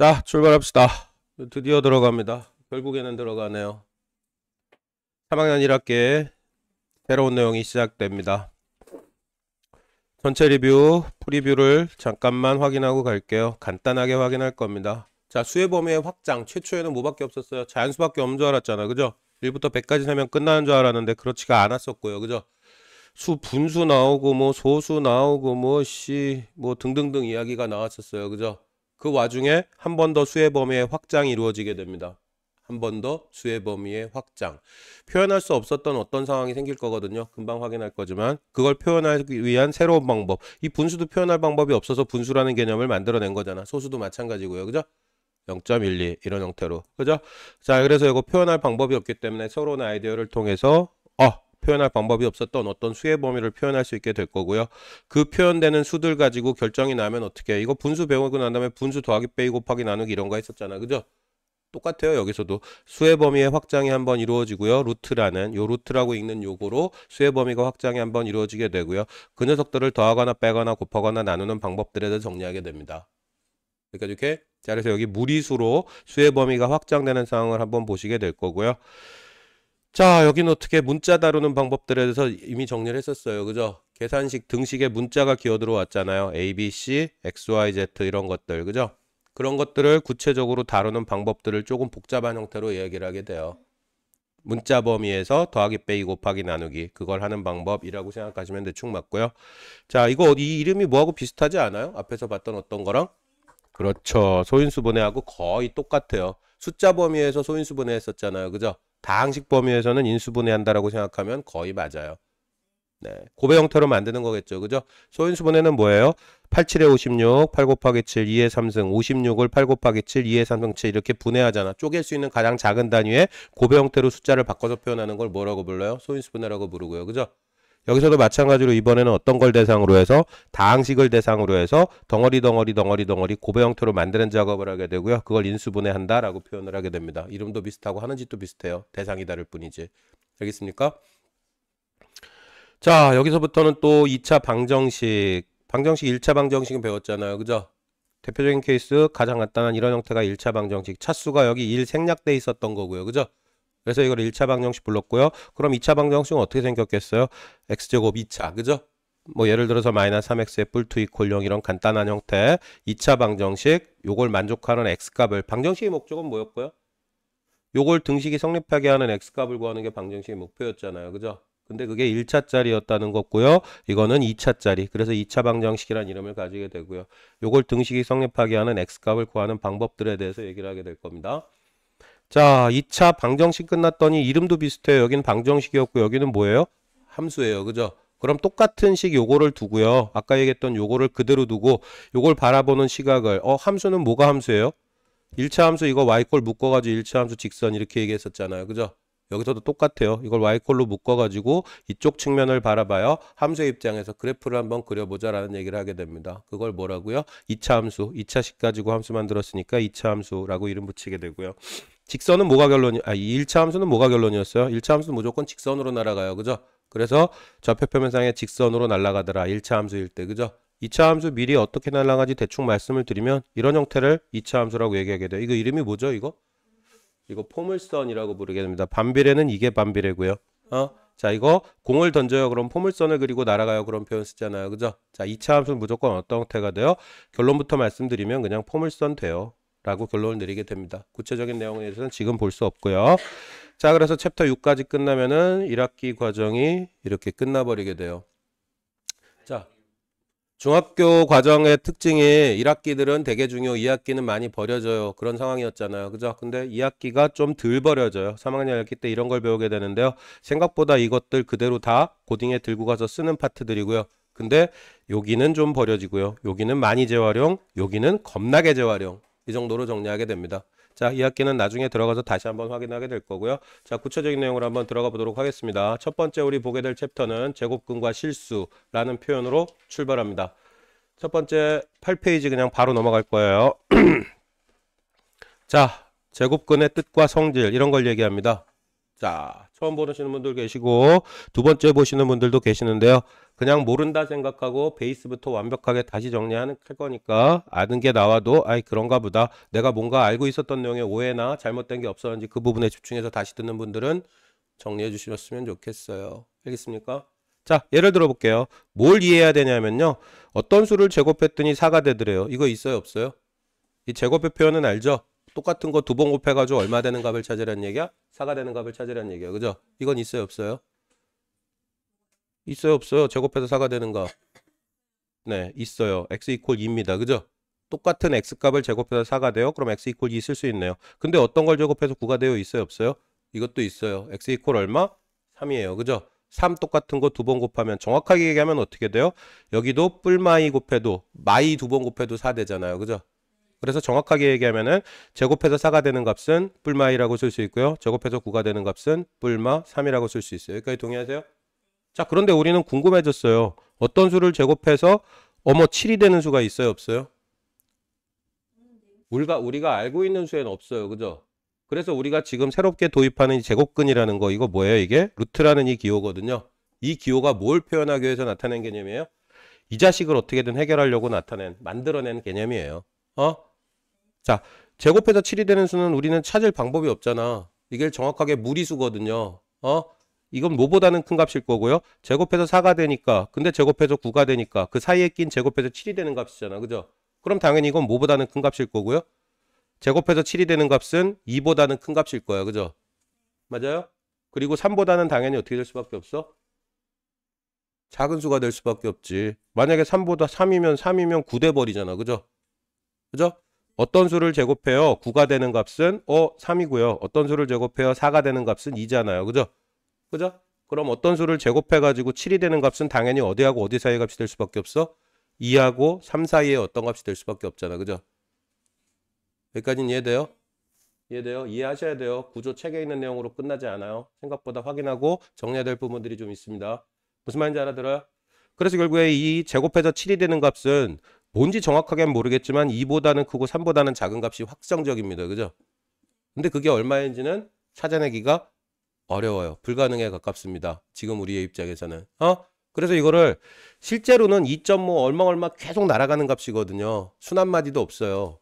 자, 출발합시다. 드디어 들어갑니다. 결국에는 들어가네요. 3학년 1학기에 새로운 내용이 시작됩니다. 전체 리뷰, 프리뷰를 잠깐만 확인하고 갈게요. 간단하게 확인할 겁니다. 자, 수의 범위의 확장. 최초에는 뭐밖에 없었어요? 자연수밖에 없는 줄 알았잖아. 그죠? 1부터 100까지 세면 끝나는 줄 알았는데 그렇지가 않았었고요. 그죠? 수, 분수 나오고 뭐 소수 나오고 뭐 등등등 이야기가 나왔었어요. 그죠? 그 와중에 한 번 더 수의 범위의 확장이 이루어지게 됩니다. 한 번 더 수의 범위의 확장. 표현할 수 없었던 어떤 상황이 생길 거거든요. 금방 확인할 거지만 그걸 표현하기 위한 새로운 방법. 이 분수도 표현할 방법이 없어서 분수라는 개념을 만들어낸 거잖아. 소수도 마찬가지고요. 그죠? 0.12 이런 형태로. 그죠? 자, 그래서 이거 표현할 방법이 없기 때문에 새로운 아이디어를 통해서 표현할 방법이 없었던 어떤 수의 범위를 표현할 수 있게 될 거고요. 그 표현되는 수들 가지고 결정이 나면 어떻게 해? 이거 분수 배우고 난 다음에 분수 더하기 빼기 곱하기 나누기 이런 거 했었잖아. 그죠? 똑같아요. 여기서도 수의 범위의 확장이 한번 이루어지고요. 루트라는 요 루트라고 읽는 요거로 수의 범위가 확장이 한번 이루어지게 되고요. 그 녀석들을 더하거나 빼거나 곱하거나 나누는 방법들에 대해서 정리하게 됩니다. 그러니까 이렇게 자, 그래서 여기 무리수로 수의 범위가 확장되는 상황을 한번 보시게 될 거고요. 자, 여기는 어떻게 문자 다루는 방법들에 대해서 이미 정리를 했었어요. 그죠? 계산식 등식에 문자가 기어 들어왔잖아요. A, B, C, X, Y, Z 이런 것들. 그죠? 그런 것들을 구체적으로 다루는 방법들을 조금 복잡한 형태로 이야기를 하게 돼요. 문자 범위에서 더하기 빼기 곱하기 나누기 그걸 하는 방법이라고 생각하시면 대충 맞고요. 자, 이거 이 이름이 뭐하고 비슷하지 않아요? 앞에서 봤던 어떤 거랑? 그렇죠. 소인수분해하고 거의 똑같아요. 숫자 범위에서 소인수분해 했었잖아요. 그죠? 다항식 범위에서는 인수분해한다라고 생각하면 거의 맞아요. 네, 고배 형태로 만드는 거겠죠. 그죠? 소인수분해는 뭐예요? 8, 7에 56, 8 곱하기 7, 2의 3승, 56을 8 곱하기 7, 2의 3승 7 이렇게 분해하잖아. 쪼갤 수 있는 가장 작은 단위의 고배 형태로 숫자를 바꿔서 표현하는 걸 뭐라고 불러요? 소인수분해라고 부르고요. 그죠? 여기서도 마찬가지로 이번에는 어떤 걸 대상으로 해서 다항식을 대상으로 해서 덩어리 고배 형태로 만드는 작업을 하게 되고요. 그걸 인수분해한다라고 표현을 하게 됩니다. 이름도 비슷하고 하는 짓도 비슷해요. 대상이 다를 뿐이지. 알겠습니까? 자, 여기서부터는 또 2차 방정식. 방정식 1차 방정식은 배웠잖아요. 그죠? 대표적인 케이스 가장 간단한 이런 형태가 1차 방정식. 차수가 여기 1 생략돼 있었던 거고요. 그죠? 그래서 이걸 1차 방정식 불렀고요. 그럼 2차 방정식은 어떻게 생겼겠어요? x제곱 2차. 그죠? 뭐 예를 들어서 마이너스 3x의 뿔2 이퀄 0 이런 간단한 형태. 2차 방정식 요걸 만족하는 x값을 방정식의 목적은 뭐였고요? 요걸 등식이 성립하게 하는 x값을 구하는 게 방정식의 목표였잖아요. 그죠? 근데 그게 1차짜리였다는 거고요. 이거는 2차짜리. 그래서 2차 방정식이라는 이름을 가지게 되고요. 요걸 등식이 성립하게 하는 x값을 구하는 방법들에 대해서 얘기를 하게 될 겁니다. 자, 2차 방정식 끝났더니 이름도 비슷해요. 여기는 방정식이었고 여기는 뭐예요? 함수예요. 그죠? 그럼 똑같은 식 요거를 두고요. 아까 얘기했던 요거를 그대로 두고 요걸 바라보는 시각을 함수는 뭐가 함수예요? 1차 함수 이거 y꼴 묶어가지고 1차 함수 직선 이렇게 얘기했었잖아요. 그죠? 여기서도 똑같아요. 이걸 y꼴로 묶어가지고 이쪽 측면을 바라봐요. 함수의 입장에서 그래프를 한번 그려보자라는 얘기를 하게 됩니다. 그걸 뭐라고요? 2차 함수, 2차식 가지고 함수 만들었으니까 2차 함수라고 이름 붙이게 되고요. 직선은 뭐가 결론이, 1차 함수는 뭐가 결론이었어요? 1차 함수는 무조건 직선으로 날아가요. 그죠? 그래서 좌표표면상에 직선으로 날아가더라. 1차 함수일 때. 그죠? 2차 함수 미리 어떻게 날아가지 대충 말씀을 드리면 이런 형태를 2차 함수라고 얘기하게 돼요. 이거 이름이 뭐죠? 이거 포물선이라고 부르게 됩니다. 반비례는 이게 반비례고요. 자, 이거 공을 던져요. 그럼 포물선을 그리고 날아가요. 그런 표현 쓰잖아요. 그죠? 자, 2차 함수는 무조건 어떤 형태가 돼요? 결론부터 말씀드리면 그냥 포물선 돼요. 라고 결론을 내리게 됩니다. 구체적인 내용에 대해서는 지금 볼 수 없고요. 자, 그래서 챕터 6까지 끝나면은 1학기 과정이 이렇게 끝나버리게 돼요. 자, 중학교 과정의 특징이 1학기들은 되게 중요, 2학기는 많이 버려져요. 그런 상황이었잖아요. 그죠? 근데 2학기가 좀 덜 버려져요. 3학년 1학기 때 이런 걸 배우게 되는데요. 생각보다 이것들 그대로 다 고딩에 들고 가서 쓰는 파트들이고요. 근데 여기는 좀 버려지고요. 여기는 많이 재활용, 여기는 겁나게 재활용. 이 정도로 정리하게 됩니다. 자, 2학기는 나중에 들어가서 다시 한번 확인하게 될 거고요. 자, 구체적인 내용으로 한번 들어가 보도록 하겠습니다. 첫 번째 우리 보게 될 챕터는 제곱근과 실수라는 표현으로 출발합니다. 첫 번째 8페이지 그냥 바로 넘어갈 거예요. 자, 제곱근의 뜻과 성질 이런 걸 얘기합니다. 자, 처음 보시는 분들 계시고 두 번째 보시는 분들도 계시는데요. 그냥 모른다 생각하고 베이스부터 완벽하게 다시 정리하는 할 거니까 아는 게 나와도 아이 그런가 보다. 내가 뭔가 알고 있었던 내용에 오해나 잘못된 게 없었는지 그 부분에 집중해서 다시 듣는 분들은 정리해 주셨으면 좋겠어요. 알겠습니까? 자, 예를 들어 볼게요. 뭘 이해해야 되냐면요. 어떤 수를 제곱했더니 4가 되더래요. 이거 있어요, 없어요? 이 제곱의 표현은 알죠? 똑같은 거 두 번 곱해가지고 얼마 되는 값을 찾으라는 얘기야? 4가 되는 값을 찾으라는 얘기야. 그죠? 이건 있어요, 없어요? 있어요, 없어요? 제곱해서 4가 되는 값. 네, 있어요. x 이퀄 2입니다. 그죠? 똑같은 x 값을 제곱해서 4가 돼요. 그럼 x 이퀄 2 있을 수 있네요. 근데 어떤 걸 제곱해서 9가 돼요? 있어요, 없어요? 이것도 있어요. x 이퀄 얼마? 3이에요. 그죠? 3 똑같은 거 두 번 곱하면 정확하게 얘기하면 어떻게 돼요? 여기도 뿔마이 곱해도 마이 두 번 곱해도 4 되잖아요. 그죠? 그래서 정확하게 얘기하면은 제곱해서 4가 되는 값은 뿔마이라고 쓸 수 있고요. 제곱해서 9가 되는 값은 뿔마 3이라고 쓸 수 있어요. 여기까지 동의하세요? 자, 그런데 우리는 궁금해졌어요. 어떤 수를 제곱해서 7이 되는 수가 있어요, 없어요? 우리가 알고 있는 수에는 없어요. 그죠? 그래서 우리가 지금 새롭게 도입하는 이 제곱근이라는 거, 이거 뭐예요? 이게 루트라는 이 기호거든요. 이 기호가 뭘 표현하기 위해서 나타낸 개념이에요? 이 자식을 어떻게든 해결하려고 만들어낸 개념이에요. 자, 제곱해서 7이 되는 수는 우리는 찾을 방법이 없잖아. 이게 정확하게 무리수거든요. 이건 뭐보다는 큰 값일 거고요. 제곱해서 4가 되니까, 근데 제곱해서 9가 되니까 그 사이에 낀 제곱해서 7이 되는 값이잖아. 그죠? 그럼 당연히 이건 뭐보다는 큰 값일 거고요. 제곱해서 7이 되는 값은 2보다는 큰 값일 거야. 그죠? 맞아요? 그리고 3보다는 당연히 어떻게 될 수밖에 없어? 작은 수가 될 수밖에 없지. 만약에 3이면 9 돼 버리잖아. 그죠? 그죠? 어떤 수를 제곱해요? 9가 되는 값은 3이고요. 어떤 수를 제곱해요? 4가 되는 값은 2잖아요. 그죠? 그죠? 그럼 어떤 수를 제곱해가지고 7이 되는 값은 당연히 어디하고 어디 사이 값이 될 수밖에 없어? 2하고 3 사이에 어떤 값이 될 수밖에 없잖아. 그죠? 여기까지는 이해돼요? 이해돼요? 이해하셔야 돼요. 구조 책에 있는 내용으로 끝나지 않아요. 생각보다 확인하고 정리해야 될 부분들이 좀 있습니다. 무슨 말인지 알아들어요? 그래서 결국에 이 제곱해서 7이 되는 값은 뭔지 정확하게는 모르겠지만 2보다는 크고 3보다는 작은 값이 확정적입니다. 그죠? 근데 그게 얼마인지는 찾아내기가 어려워요. 불가능에 가깝습니다. 지금 우리의 입장에서는. 그래서 이거를 실제로는 2.5 얼마 계속 날아가는 값이거든요. 순 한마디도 없어요.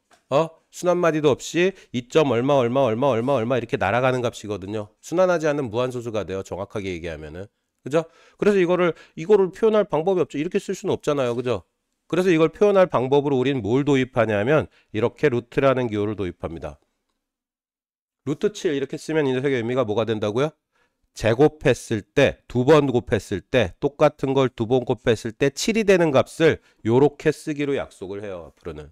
순 한마디도 없이 2점 얼마 이렇게 날아가는 값이거든요. 순환하지 않는 무한소수가 돼요. 정확하게 얘기하면은. 그죠? 그래서 이거를 표현할 방법이 없죠. 이렇게 쓸 수는 없잖아요. 그죠? 그래서 이걸 표현할 방법으로 우리는 뭘 도입하냐면 이렇게 루트라는 기호를 도입합니다. 루트 7 이렇게 쓰면 이 녀석의 의미가 뭐가 된다고요? 제곱했을 때, 두 번 곱했을 때, 똑같은 걸 두 번 곱했을 때 7이 되는 값을 요렇게 쓰기로 약속을 해요. 앞으로는.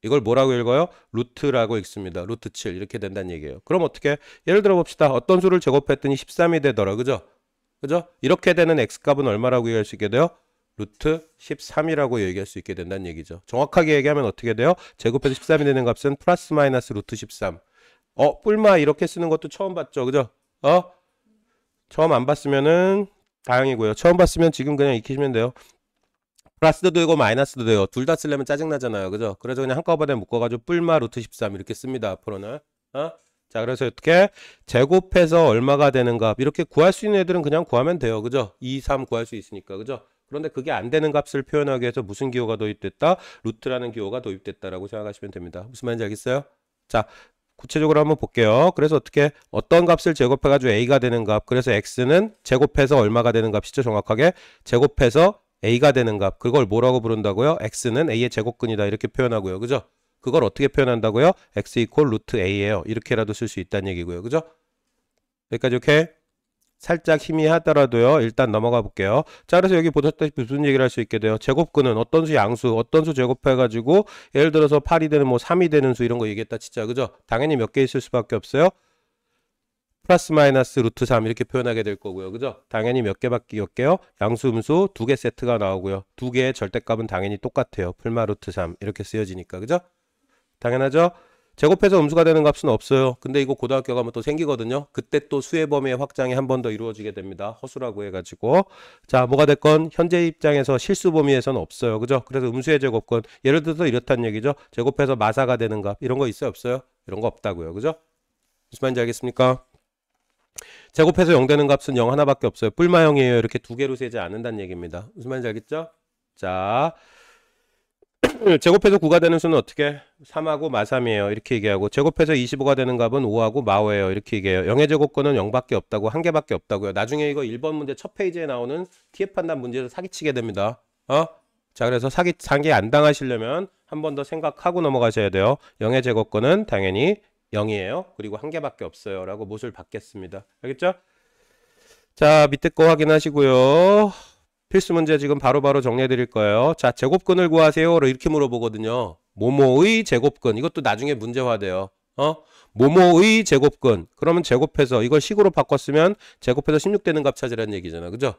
이걸 뭐라고 읽어요? 루트라고 읽습니다. 루트 7 이렇게 된다는 얘기예요. 그럼 어떻게? 예를 들어 봅시다. 어떤 수를 제곱했더니 13이 되더라. 그죠? 그죠? 이렇게 되는 x값은 얼마라고 얘기할 수 있게 돼요? 루트 13이라고 얘기할 수 있게 된다는 얘기죠. 정확하게 얘기하면 어떻게 돼요? 제곱해서 13이 되는 값은 플러스 마이너스 루트 13. 뿔마 이렇게 쓰는 것도 처음 봤죠. 그죠? 처음 안 봤으면은 다행이고요. 처음 봤으면 지금 그냥 익히시면 돼요. 플러스도 되고 마이너스도 돼요. 둘 다 쓰려면 짜증나잖아요. 그죠? 그래서 그냥 한꺼번에 묶어가지고 뿔마 루트 13 이렇게 씁니다. 앞으로는. 자, 그래서 어떻게 제곱해서 얼마가 되는 값 이렇게 구할 수 있는 애들은 그냥 구하면 돼요. 그죠? 2, 3 구할 수 있으니까. 그죠? 그런데 그게 안 되는 값을 표현하기 위해서 무슨 기호가 도입됐다? 루트라는 기호가 도입됐다라고 생각하시면 됩니다. 무슨 말인지 알겠어요? 자, 구체적으로 한번 볼게요. 그래서 어떤 값을 제곱해가지고 a가 되는 값. 그래서 x는 제곱해서 얼마가 되는 값이죠? 정확하게 제곱해서 a가 되는 값. 그걸 뭐라고 부른다고요? x는 a의 제곱근이다. 이렇게 표현하고요. 그죠? 그걸 어떻게 표현한다고요? x 이퀄 루트 a예요. 이렇게라도 쓸 수 있다는 얘기고요. 그죠? 여기까지 오케이? 살짝 희미하더라도요. 일단 넘어가 볼게요. 자, 그래서 여기 보셨다시피 무슨 얘기를 할 수 있게 돼요? 제곱근은 어떤 수 양수, 어떤 수 제곱해가지고 예를 들어서 8이 되는 3이 되는 수 이런 거 얘기했다 진짜. 그죠? 당연히 몇 개 있을 수밖에 없어요. 플러스 마이너스 루트 3 이렇게 표현하게 될 거고요. 그죠? 당연히 몇 개밖에 없게요. 양수, 음수 두 개 세트가 나오고요. 두 개의 절대값은 당연히 똑같아요. 풀마 루트 3 이렇게 쓰여지니까. 그죠? 당연하죠? 제곱해서 음수가 되는 값은 없어요. 근데 이거 고등학교 가면 또 생기거든요. 그때 또 수의 범위의 확장이 한 번 더 이루어지게 됩니다. 허수라고 해가지고. 자, 뭐가 됐건 현재 입장에서 실수 범위에서는 없어요. 그죠? 그래서 음수의 제곱권. 예를 들어서 이렇다는 얘기죠. 제곱해서 마사가 되는 값. 이런 거 있어요? 없어요? 이런 거 없다고요. 그죠? 무슨 말인지 알겠습니까? 제곱해서 0 되는 값은 0 하나밖에 없어요. 뿔마 0이에요. 이렇게 두 개로 세지 않는다는 얘기입니다. 무슨 말인지 알겠죠? 자, 제곱해서 9가 되는 수는 어떻게? 3하고 마3이에요. 이렇게 얘기하고 제곱해서 25가 되는 값은 5하고 마5예요. 이렇게 얘기해요. 0의 제곱근은 0밖에 없다고, 한 개밖에 없다고요. 나중에 이거 1번 문제 첫 페이지에 나오는 TF 판단 문제에서 사기치게 됩니다. 자, 그래서 사기 안 당하시려면 한 번 더 생각하고 넘어가셔야 돼요. 0의 제곱근은 당연히 0이에요. 그리고 한 개밖에 없어요. 라고 못을 받겠습니다. 알겠죠? 자, 밑에 거 확인하시고요. 필수 문제 지금 바로바로 정리해 드릴 거예요. 자, 제곱근을 구하세요. 이렇게 물어보거든요. 모모의 제곱근. 이것도 나중에 문제화돼요. 모모의 제곱근. 그러면 제곱해서 이걸 식으로 바꿨으면 제곱해서 16 되는 값 찾으라는 얘기잖아. 그죠?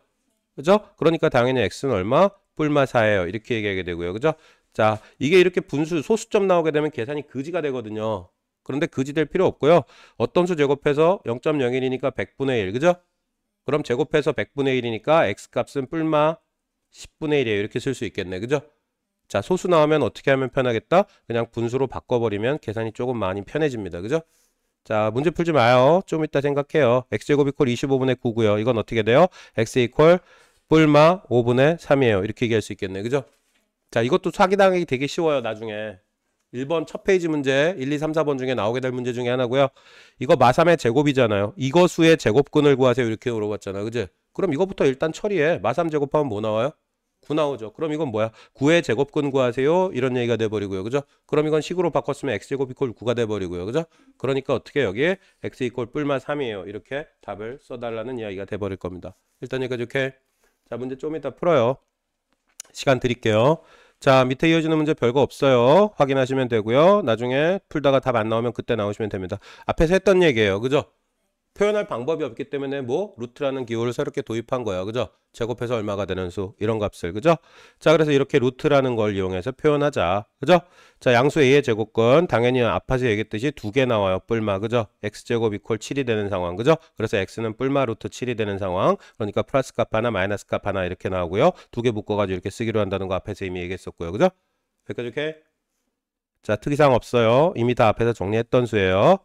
그죠? 그러니까 당연히 x는 얼마? 뿔마 4예요. 이렇게 얘기하게 되고요. 그죠? 자, 이게 이렇게 분수, 소수점 나오게 되면 계산이 그지가 되거든요. 그런데 그지 될 필요 없고요. 어떤 수 제곱해서 0.01이니까 100분의 1. 그죠? 그럼 제곱해서 100분의 1이니까 x값은 뿔마 10분의 1이에요. 이렇게 쓸 수 있겠네. 그죠? 자, 소수 나오면 어떻게 하면 편하겠다? 그냥 분수로 바꿔버리면 계산이 조금 많이 편해집니다. 그죠? 자, 문제 풀지 마요. 좀 이따 생각해요. x제곱 이퀄 25분의 9고요. 이건 어떻게 돼요? x 이퀄 뿔마 5분의 3이에요. 이렇게 얘기할 수 있겠네. 그죠? 자, 이것도 사기당하기 되게 쉬워요. 나중에 1번 첫 페이지 문제 1, 2, 3, 4번 중에 나오게 될 문제 중에 하나고요. 이거 마3의 제곱이잖아요. 이거 수의 제곱근을 구하세요. 이렇게 물어봤잖아. 그지? 그럼 이거부터 일단 처리해. 마3 제곱하면 뭐 나와요? 9 나오죠. 그럼 이건 뭐야? 9의 제곱근 구하세요. 이런 얘기가 돼버리고요. 그죠? 그럼 이건 식으로 바꿨으면 x제곱 이퀄 9가 돼버리고요. 그죠? 그러니까 어떻게 여기에 x 이퀄 뿔마 3이에요. 이렇게 답을 써달라는 이야기가 돼버릴 겁니다. 일단 여기까지 오케이. 자, 문제 좀 이따 풀어요. 시간 드릴게요. 자, 밑에 이어지는 문제 별거 없어요. 확인하시면 되고요. 나중에 풀다가 답 안 나오면 그때 나오시면 됩니다. 앞에서 했던 얘기예요. 그죠? 표현할 방법이 없기 때문에 뭐 루트라는 기호를 새롭게 도입한 거예요. 그죠? 제곱해서 얼마가 되는 수 이런 값을. 그죠? 자, 그래서 이렇게 루트라는 걸 이용해서 표현하자. 그죠? 자, 양수 a의 제곱근 당연히 앞에서 얘기했듯이 두 개 나와요. 뿔마. 그죠? x제곱 이퀄 7이 되는 상황. 그죠? 그래서 x는 뿔마 루트 7이 되는 상황. 그러니까 플러스 값 하나 마이너스 값 하나 이렇게 나오고요. 두 개 묶어가지고 이렇게 쓰기로 한다는 거 앞에서 이미 얘기했었고요. 그죠? 여기까지 오케이? 자, 특이사항 없어요. 이미 다 앞에서 정리했던 수예요.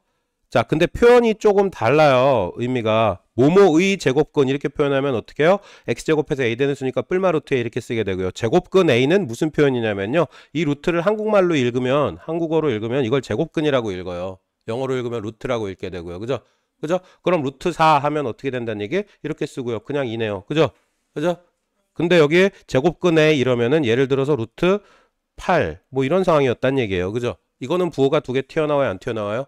자, 근데 표현이 조금 달라요. 의미가 모모의 제곱근 이렇게 표현하면 어떻게 해요? x제곱해서 a 되는 수니까 뿔마 루트에 이렇게 쓰게 되고요. 제곱근 a는 무슨 표현이냐면요. 이 루트를 한국말로 읽으면 한국어로 읽으면 이걸 제곱근이라고 읽어요. 영어로 읽으면 루트라고 읽게 되고요. 그죠? 그죠? 그럼 루트 4 하면 어떻게 된다는 얘기? 이렇게 쓰고요. 그냥 이네요. 그죠? 그죠? 근데 여기에 제곱근 a 이러면은 예를 들어서 루트 8 뭐 이런 상황이었단 얘기예요. 그죠? 이거는 부호가 두 개 튀어나와요? 안 튀어나와요?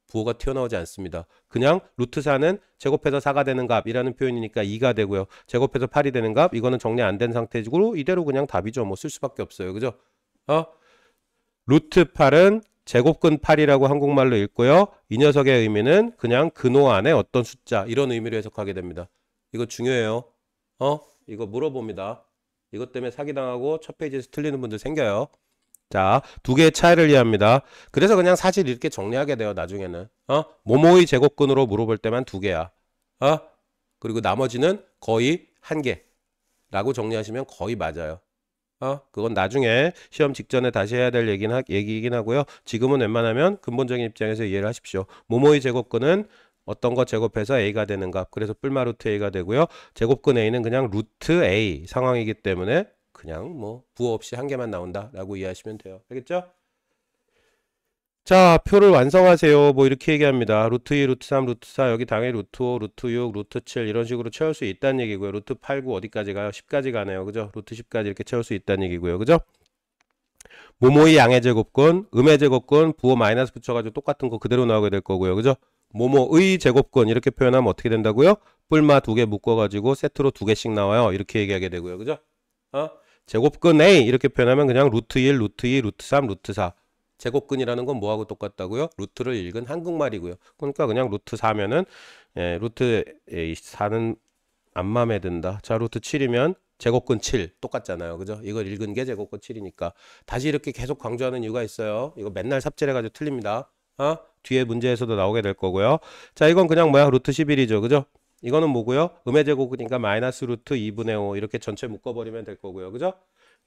부호가 튀어나오지 않습니다. 그냥 루트 4는 제곱해서 4가 되는 값이라는 표현이니까 2가 되고요. 제곱해서 8이 되는 값 이거는 정리 안 된 상태고 이대로 그냥 답이죠. 뭐 쓸 수밖에 없어요. 그죠? 루트 8은 제곱근 8이라고 한국말로 읽고요. 이 녀석의 의미는 그냥 근호 안에 어떤 숫자 이런 의미로 해석하게 됩니다. 이거 중요해요. 이거 물어봅니다. 이것 때문에 사기당하고 첫 페이지에서 틀리는 분들 생겨요. 자, 두 개의 차이를 이해합니다. 그래서 그냥 사실 이렇게 정리하게 돼요. 나중에는 모모의 제곱근으로 물어볼 때만 두 개야. 그리고 나머지는 거의 한 개라고 정리하시면 거의 맞아요. 그건 나중에 시험 직전에 다시 해야 될 얘기이긴 하고요. 지금은 웬만하면 근본적인 입장에서 이해를 하십시오. 모모의 제곱근은 어떤 거 제곱해서 a가 되는 값. 그래서 뿔마 루트 a가 되고요. 제곱근 a는 그냥 루트 a 상황이기 때문에 그냥 뭐 부호 없이 한 개만 나온다라고 이해하시면 돼요. 알겠죠? 자, 표를 완성하세요. 뭐 이렇게 얘기합니다. 루트 2, 루트 3, 루트 4 여기 당연히 루트 5, 루트 6, 루트 7 이런 식으로 채울 수 있다는 얘기고요. 루트 8, 9 어디까지 가요? 10까지 가네요. 그죠? 루트 10까지 이렇게 채울 수 있다는 얘기고요. 그죠? 모모의 양의 제곱근, 음의 제곱근 부호 마이너스 붙여가지고 똑같은 거 그대로 나오게 될 거고요. 그죠? 모모의 제곱근 이렇게 표현하면 어떻게 된다고요? 뿔마 두 개 묶어가지고 세트로 두 개씩 나와요. 이렇게 얘기하게 되고요. 그죠? 제곱근 A 이렇게 표현하면 그냥 루트 1, 루트 2, 루트 3, 루트 4 제곱근이라는 건 뭐하고 똑같다고요? 루트를 읽은 한국말이고요. 그러니까 그냥 루트 4면은 루트 4는 안 맘에 든다. 자, 루트 7이면 제곱근 7 똑같잖아요. 그죠? 이걸 읽은 게 제곱근 7이니까 다시 이렇게 계속 강조하는 이유가 있어요. 이거 맨날 삽질해가지고 틀립니다. 뒤에 문제에서도 나오게 될 거고요. 자, 이건 그냥 뭐야? 루트 11이죠. 그죠? 이거는 뭐고요? 음의 제곱이니까 마이너스 루트 2분의 5 이렇게 전체 묶어버리면 될 거고요. 그죠?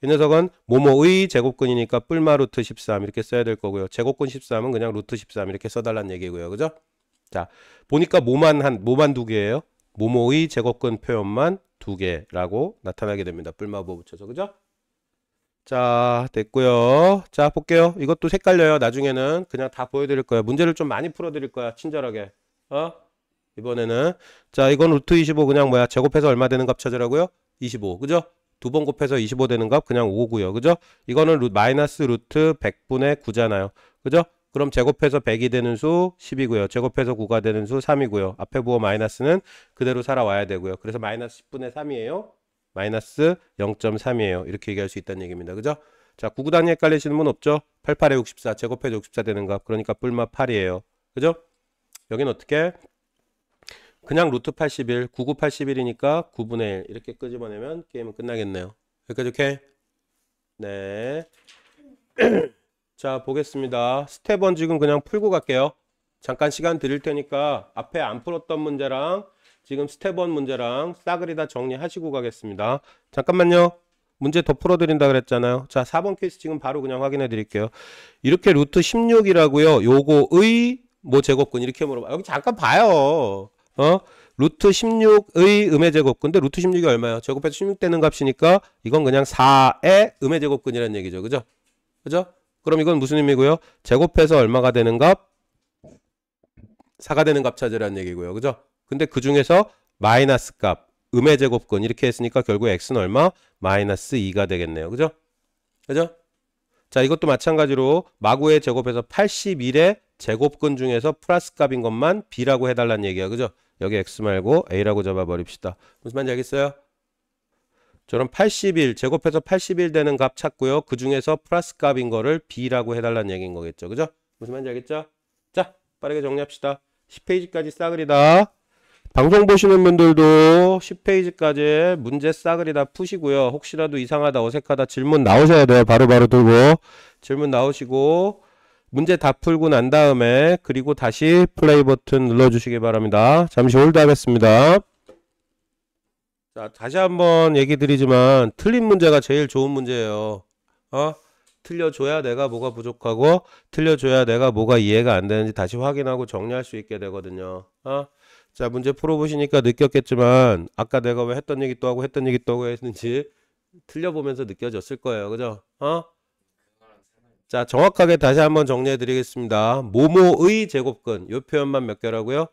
이 녀석은 모모의 제곱근이니까 뿔마 루트 13 이렇게 써야 될 거고요. 제곱근 13은 그냥 루트 13 이렇게 써달라는 얘기고요. 그죠? 자, 보니까 뭐만 두 개예요? 모모의 제곱근 표현만 두 개라고 나타나게 됩니다. 뿔마부호 붙여서. 그죠? 자, 됐고요. 자, 볼게요. 이것도 헷갈려요. 나중에는 그냥 다 보여드릴 거예요. 문제를 좀 많이 풀어드릴 거야. 친절하게. 이번에는. 자, 이건 루트 25 그냥 뭐야? 제곱해서 얼마 되는 값 찾으라고요? 25. 그죠? 두 번 곱해서 25 되는 값 그냥 5고요. 그죠? 이거는 마이너스 루트 100분의 9잖아요. 그죠? 그럼 제곱해서 100이 되는 수 10이고요. 제곱해서 9가 되는 수 3이고요. 앞에 부호 마이너스는 그대로 살아와야 되고요. 그래서 마이너스 10분의 3이에요. 마이너스 0.3이에요. 이렇게 얘기할 수 있다는 얘기입니다. 그죠? 자, 9, 9 단위 헷갈리시는 분 없죠? 88에 64, 제곱해서 64 되는 값. 그러니까 뿔마 8이에요. 그죠? 여기는 어떻게? 그냥 루트 81, 99, 81이니까 9분의 1 이렇게 끄집어내면 게임은 끝나겠네요. 여기까지 오케이? 네. 자, 보겠습니다. 스텝 1 지금 그냥 풀고 갈게요. 잠깐 시간 드릴 테니까 앞에 안 풀었던 문제랑 지금 스텝 1 문제랑 싸그리 다 정리하시고 가겠습니다. 잠깐만요. 문제 더 풀어드린다 그랬잖아요. 자, 4번 케이스 지금 바로 그냥 확인해 드릴게요. 이렇게 루트 16이라고요. 요거의 뭐 제곱근 이렇게 물어봐. 여기 잠깐 봐요. 루트 16의 음의 제곱근. 근데 루트 16이 얼마예요? 제곱해서 16 되는 값이니까 이건 그냥 4의 음의 제곱근이라는 얘기죠. 그죠? 그죠? 그럼 이건 무슨 의미고요? 제곱해서 얼마가 되는 값? 4가 되는 값 찾으라는 얘기고요. 그죠? 근데 그 중에서 마이너스 값, 음의 제곱근 이렇게 했으니까 결국 x는 얼마? 마이너스 2가 되겠네요. 그죠? 그죠? 자, 이것도 마찬가지로 마구의 제곱해서 81의 제곱근 중에서 플러스 값인 것만 b라고 해달라는 얘기야. 그죠? 여기 x 말고 a라고 잡아버립시다. 무슨 말인지 알겠어요? 저런 81, 제곱해서 81 되는 값 찾고요. 그 중에서 플러스 값인 거를 b라고 해달라는 얘기인 거겠죠. 그죠? 무슨 말인지 알겠죠? 자, 빠르게 정리합시다. 10페이지까지 싸그리다. 방송 보시는 분들도 10페이지까지 문제 싸그리다 푸시고요. 혹시라도 이상하다, 어색하다 질문 나오셔야 돼요. 바로바로 들고. 질문 나오시고 문제 다 풀고 난 다음에 그리고 다시 플레이 버튼 눌러주시기 바랍니다. 잠시 홀드하겠습니다. 자, 다시 한번 얘기 드리지만 틀린 문제가 제일 좋은 문제예요. 틀려줘야 내가 뭐가 부족하고 틀려줘야 내가 뭐가 이해가 안 되는지 다시 확인하고 정리할 수 있게 되거든요. 자, 문제 풀어보시니까 느꼈겠지만 아까 내가 왜 했던 얘기 또 하고 했던 얘기 또 하고 했는지 틀려보면서 느껴졌을 거예요. 그죠? 자, 정확하게 다시 한번 정리해 드리겠습니다. 모모의 제곱근 요 표현만 몇 개라고요?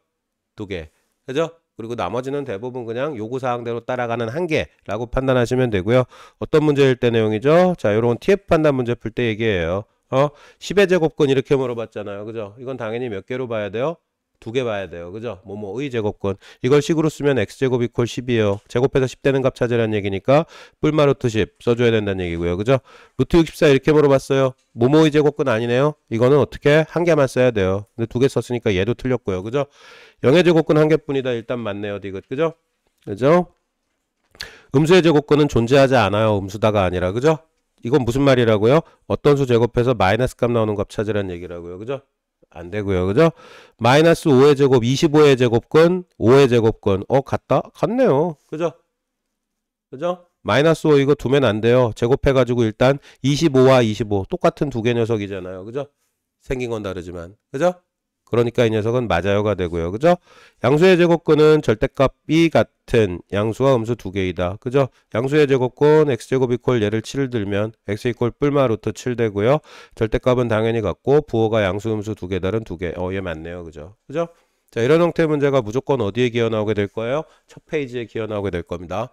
2개. 그죠? 그리고 나머지는 대부분 그냥 요구사항대로 따라가는 한 개라고 판단하시면 되고요. 어떤 문제일 때 내용이죠? 자, 요런 TF 판단 문제 풀 때 얘기해요. 10의 제곱근 이렇게 물어봤잖아요. 그죠? 이건 당연히 몇 개로 봐야 돼요? 2개 봐야 돼요. 그죠? 뭐뭐의 제곱근. 이걸 식으로 쓰면 x제곱 이퀄 10이에요. 제곱해서 10 되는 값 찾으라는 얘기니까 뿔마 루트 10 써줘야 된다는 얘기고요. 그죠? 루트 64 이렇게 물어봤어요. 뭐뭐의 제곱근 아니네요. 이거는 어떻게? 한 개만 써야 돼요. 근데 2개 썼으니까 얘도 틀렸고요. 그죠? 0의 제곱근 한 개뿐이다. 일단 맞네요. 디귿. 그죠? 그죠? 음수의 제곱근은 존재하지 않아요. 음수다가 아니라. 그죠? 이건 무슨 말이라고요? 어떤 수 제곱해서 마이너스 값 나오는 값 찾으라는 얘기라고요. 그죠? 안 되고요. 그죠? 마이너스 5의 제곱, 25의 제곱근, 5의 제곱근. 같다? 같네요. 그죠? 그죠? 마이너스 5 이거 두면 안 돼요. 제곱해가지고 일단 25와 25 똑같은 두 개 녀석이잖아요. 그죠? 생긴 건 다르지만. 그죠? 그러니까 이 녀석은 맞아요가 되고요. 그죠? 양수의 제곱근은 절대값이 같은 양수와 음수 두 개이다. 그죠? 양수의 제곱근 x제곱 이퀄 얘를 7을 들면 x 이퀄 뿔마 루트 7 되고요. 절대값은 당연히 같고 부호가 양수 음수 두 개 다른 두 개. 얘 맞네요. 그죠? 그죠? 자, 이런 형태의 문제가 무조건 어디에 기어 나오게 될 거예요? 첫 페이지에 기어 나오게 될 겁니다.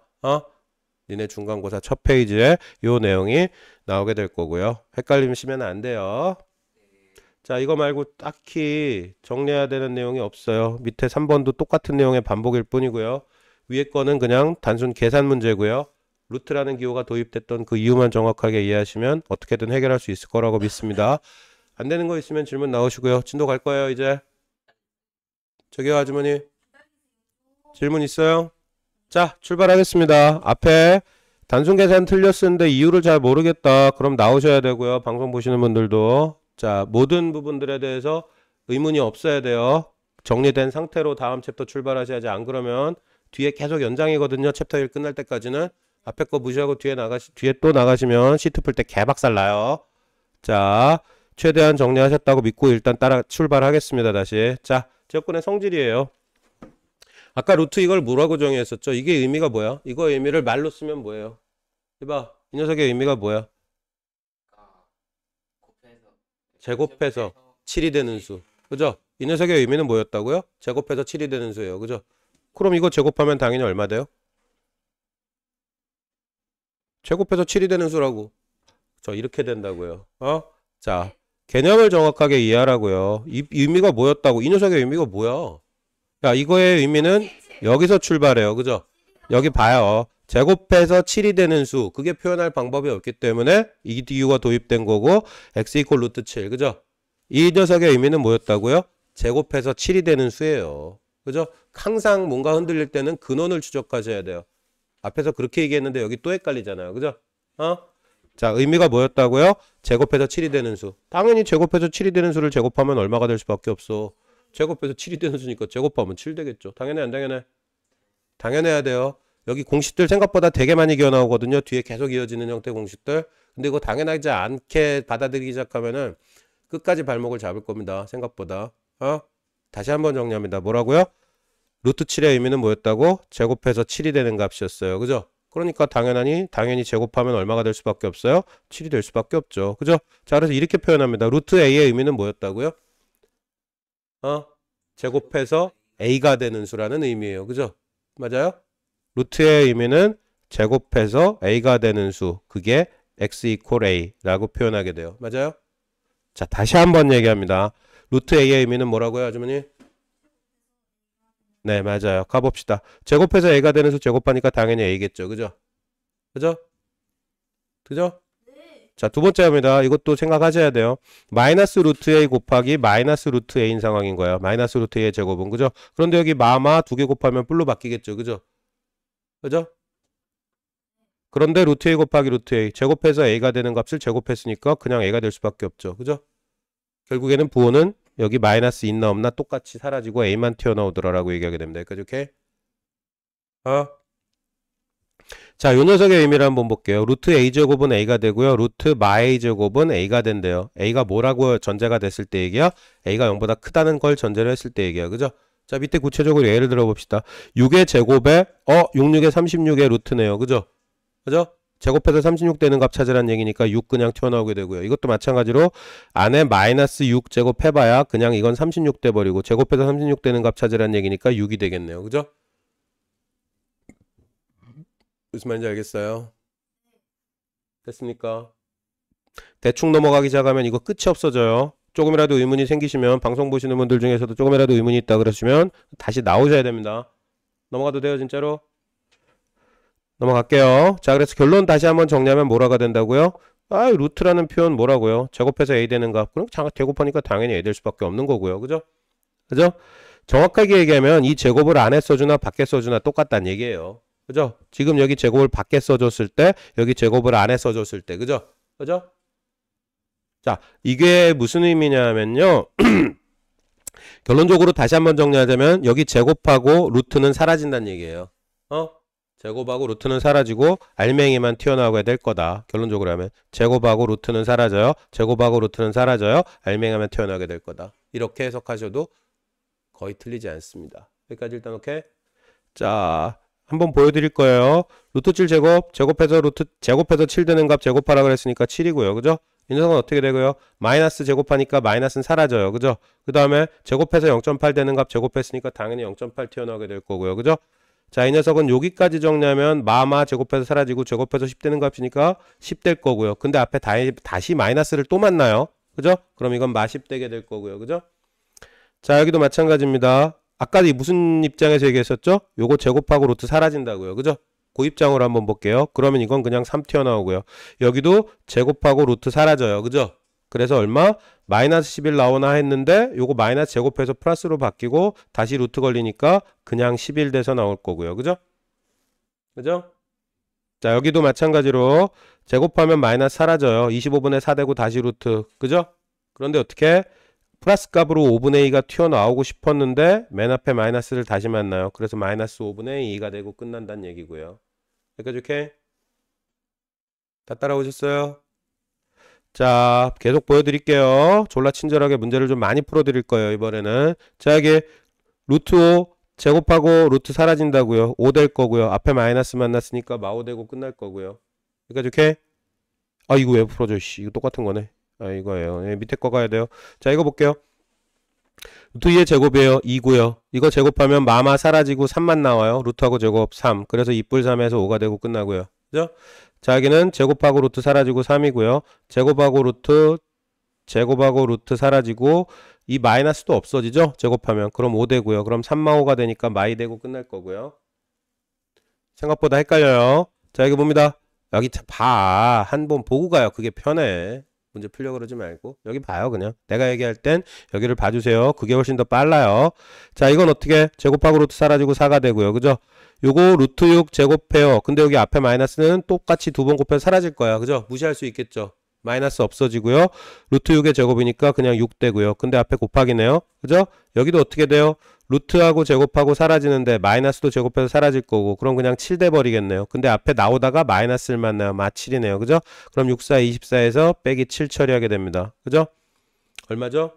니네 중간고사 첫 페이지에 요 내용이 나오게 될 거고요. 헷갈리시면 안 돼요. 자, 이거 말고 딱히 정리해야 되는 내용이 없어요. 밑에 3번도 똑같은 내용의 반복일 뿐이고요. 위에 거는 그냥 단순 계산 문제고요. 루트라는 기호가 도입됐던 그 이유만 정확하게 이해하시면 어떻게든 해결할 수 있을 거라고 믿습니다. 안 되는 거 있으면 질문 나오시고요. 진도 갈 거예요, 이제. 저기요, 아주머니. 질문 있어요? 자, 출발하겠습니다. 앞에 단순 계산 틀렸었는데 이유를 잘 모르겠다. 그럼 나오셔야 되고요. 방송 보시는 분들도. 자, 모든 부분들에 대해서 의문이 없어야 돼요. 정리된 상태로 다음 챕터 출발하셔야지. 안 그러면 뒤에 계속 연장이거든요. 챕터 1 끝날 때까지는. 앞에 거 무시하고 뒤에 또 나가시면 시트 풀 때 개박살 나요. 자, 최대한 정리하셨다고 믿고 일단 따라 출발하겠습니다. 다시. 자, 지역분의 성질이에요. 아까 루트 이걸 뭐라고 정의했었죠? 이게 의미가 뭐야? 이거 의미를 말로 쓰면 뭐예요? 이봐, 이 녀석의 의미가 뭐야? 제곱해서 7이 되는 수. 그죠? 이 녀석의 의미는 뭐였다고요? 제곱해서 7이 되는 수예요. 그죠? 그럼 이거 제곱하면 당연히 얼마 돼요? 제곱해서 7이 되는 수라고. 저 이렇게 된다고요. 자, 개념을 정확하게 이해하라고요. 이 의미가 뭐였다고? 이 녀석의 의미가 뭐야? 야, 이거의 의미는 여기서 출발해요. 그죠? 여기 봐요. 제곱해서 7이 되는 수. 그게 표현할 방법이 없기 때문에 이 이유가 도입된 거고 x 이퀄 루트 7. 그죠? 이 녀석의 의미는 뭐였다고요? 제곱해서 7이 되는 수예요. 그죠? 항상 뭔가 흔들릴 때는 근원을 추적하셔야 돼요. 앞에서 그렇게 얘기했는데 여기 또 헷갈리잖아요. 그죠? 자, 의미가 뭐였다고요? 제곱해서 7이 되는 수. 당연히 제곱해서 7이 되는 수를 제곱하면 얼마가 될 수밖에 없어. 제곱해서 7이 되는 수니까 제곱하면 7 되겠죠. 당연해, 안 당연해? 당연해야 돼요. 여기 공식들 생각보다 되게 많이 기어 나오거든요. 뒤에 계속 이어지는 형태 공식들. 근데 이거 당연하지 않게 받아들이기 시작하면은 끝까지 발목을 잡을 겁니다. 생각보다. 다시 한번 정리합니다. 뭐라고요? 루트 7의 의미는 뭐였다고? 제곱해서 7이 되는 값이었어요. 그죠? 그러니까 당연히 제곱하면 얼마가 될 수밖에 없어요? 7이 될 수밖에 없죠. 그죠? 자, 그래서 이렇게 표현합니다. 루트 a의 의미는 뭐였다고요? 제곱해서 a가 되는 수라는 의미예요. 그죠? 맞아요? 루트의 의미는 제곱해서 a가 되는 수. 그게 x 이퀄 a라고 표현하게 돼요. 맞아요? 자, 다시 한번 얘기합니다. 루트 a의 의미는 뭐라고요, 아주머니? 네, 맞아요. 가봅시다. 제곱해서 a가 되는 수 제곱하니까 당연히 a겠죠. 그죠? 그죠? 그죠? 자, 두 번째입니다. 이것도 생각하셔야 돼요. 마이너스 루트 a 곱하기 마이너스 루트 a인 상황인 거예요. 마이너스 루트 a의 제곱은. 그죠? 그런데 여기 마마 두 개 곱하면 뿔로 바뀌겠죠. 그죠? 그죠? 그런데 루트 a 곱하기 루트 a 제곱해서 a가 되는 값을 제곱했으니까 그냥 a가 될 수밖에 없죠. 그죠? 결국에는 부호는 여기 마이너스 있나 없나 똑같이 사라지고 a만 튀어나오더라라고 얘기하게 됩니다. 여기까지 오케이? 자, 요 녀석의 의미를 한번 볼게요. 루트 a제곱은 a가 되고요. 루트 마 a제곱은 a가 된대요. a가 뭐라고 전제가 됐을 때 얘기야? a가 0보다 크다는 걸 전제로 했을 때 얘기야. 그죠? 자, 밑에 구체적으로 예를 들어 봅시다. 6의 제곱에 66의 36의 루트네요. 그죠? 그죠? 제곱해서 36 되는 값 찾으란 얘기니까 6 그냥 튀어나오게 되고요. 이것도 마찬가지로 안에 마이너스 6 제곱해봐야 그냥 이건 36 돼버리고 제곱해서 36 되는 값 찾으란 얘기니까 6이 되겠네요. 그죠? 무슨 말인지 알겠어요? 됐습니까? 대충 넘어가기 시작하면 이거 끝이 없어져요. 조금이라도 의문이 생기시면 방송 보시는 분들 중에서도 조금이라도 의문이 있다 그러시면 다시 나오셔야 됩니다. 넘어가도 돼요, 진짜로? 넘어갈게요. 자, 그래서 결론 다시 한번 정리하면 뭐라가 된다고요? 루트라는 표현 뭐라고요? 제곱해서 a 되는 값. 그럼 제곱하니까 당연히 a 될 수밖에 없는 거고요. 그죠? 그죠? 정확하게 얘기하면 이 제곱을 안에 써주나 밖에 써주나 똑같다는 얘기예요. 그죠? 지금 여기 제곱을 밖에 써줬을 때, 여기 제곱을 안에 써줬을 때, 그죠? 그죠? 자, 이게 무슨 의미냐면요. 결론적으로 다시 한번 정리하자면, 여기 제곱하고 루트는 사라진다는 얘기예요. 제곱하고 루트는 사라지고, 알맹이만 튀어나오게 될 거다. 결론적으로 하면. 제곱하고 루트는 사라져요. 제곱하고 루트는 사라져요. 알맹이만 튀어나오게 될 거다. 이렇게 해석하셔도 거의 틀리지 않습니다. 여기까지 일단 오케이? 자, 한번 보여드릴 거예요. 루트 7 제곱, 제곱해서 7 되는 값 제곱하라 그랬으니까 7이고요. 그죠? 이 녀석은 어떻게 되고요? 마이너스 제곱하니까 마이너스는 사라져요. 그죠? 그 다음에 제곱해서 0.8 되는 값 제곱했으니까 당연히 0.8 튀어나오게 될 거고요. 그죠? 자, 이 녀석은 여기까지 정리하면 마마 제곱해서 사라지고 제곱해서 10 되는 값이니까 10 될 거고요. 근데 앞에 다시 마이너스를 또 만나요. 그죠? 그럼 이건 마 10 되게 될 거고요. 그죠? 자, 여기도 마찬가지입니다. 아까 무슨 입장에서 얘기했었죠? 요거 제곱하고 루트 사라진다고요. 그죠? 그 입장으로 한번 볼게요. 그러면 이건 그냥 3 튀어나오고요. 여기도 제곱하고 루트 사라져요. 그죠? 그래서 얼마? 마이너스 11 나오나 했는데 요거 마이너스 제곱해서 플러스로 바뀌고 다시 루트 걸리니까 그냥 11 돼서 나올 거고요. 그죠? 그죠? 자, 여기도 마찬가지로 제곱하면 마이너스 사라져요. 25분의 4 되고 다시 루트. 그죠? 그런데 어떻게? 플러스 값으로 5분의 2가 튀어나오고 싶었는데 맨 앞에 마이너스를 다시 만나요. 그래서 마이너스 5분의 2가 되고 끝난다는 얘기고요. 여기까지 오케이? 다 따라오셨어요? 자, 계속 보여드릴게요. 졸라 친절하게 문제를 좀 많이 풀어드릴 거예요, 이번에는. 자, 이게 루트 5 제곱하고 루트 사라진다고요. 5 될 거고요. 앞에 마이너스 만났으니까 마오 되고 끝날 거고요. 여기까지 오케이? 아, 이거 왜 풀어줘, 씨. 이거 똑같은 거네. 아, 이거예요. 예, 밑에 거 가야 돼요. 자, 이거 볼게요. 루트 2의 제곱이에요. 2고요. 이거 제곱하면 마마 사라지고 3만 나와요. 루트하고 제곱 3. 그래서 2뿔 3에서 5가 되고 끝나고요. 그죠? 자, 여기는 제곱하고 루트 사라지고 3이고요. 제곱하고 루트 사라지고 이 마이너스도 없어지죠? 제곱하면. 그럼 5 되고요. 그럼 3마 5가 되니까 마이 되고 끝날 거고요. 생각보다 헷갈려요. 자, 여기 봅니다. 여기 봐. 한 번 보고 가요. 그게 편해. 문제 풀려고 그러지 말고 여기 봐요. 그냥 내가 얘기할 땐 여기를 봐주세요. 그게 훨씬 더 빨라요. 자, 이건 어떻게 제곱하고 루트 사라지고 4가 되고요. 그죠? 요거 루트 6 제곱해요. 근데 여기 앞에 마이너스는 똑같이 두 번 곱해서 사라질 거야. 그죠? 무시할 수 있겠죠? 마이너스 없어지고요. 루트 6의 제곱이니까 그냥 6 되고요. 근데 앞에 곱하기네요. 그죠? 여기도 어떻게 돼요? 루트하고 제곱하고 사라지는데 마이너스도 제곱해서 사라질 거고 그럼 그냥 7 돼 버리겠네요. 근데 앞에 나오다가 마이너스를 만나요. 마 7이네요. 그죠? 그럼 6, 4, 24에서 빼기 7 처리하게 됩니다. 그죠? 얼마죠?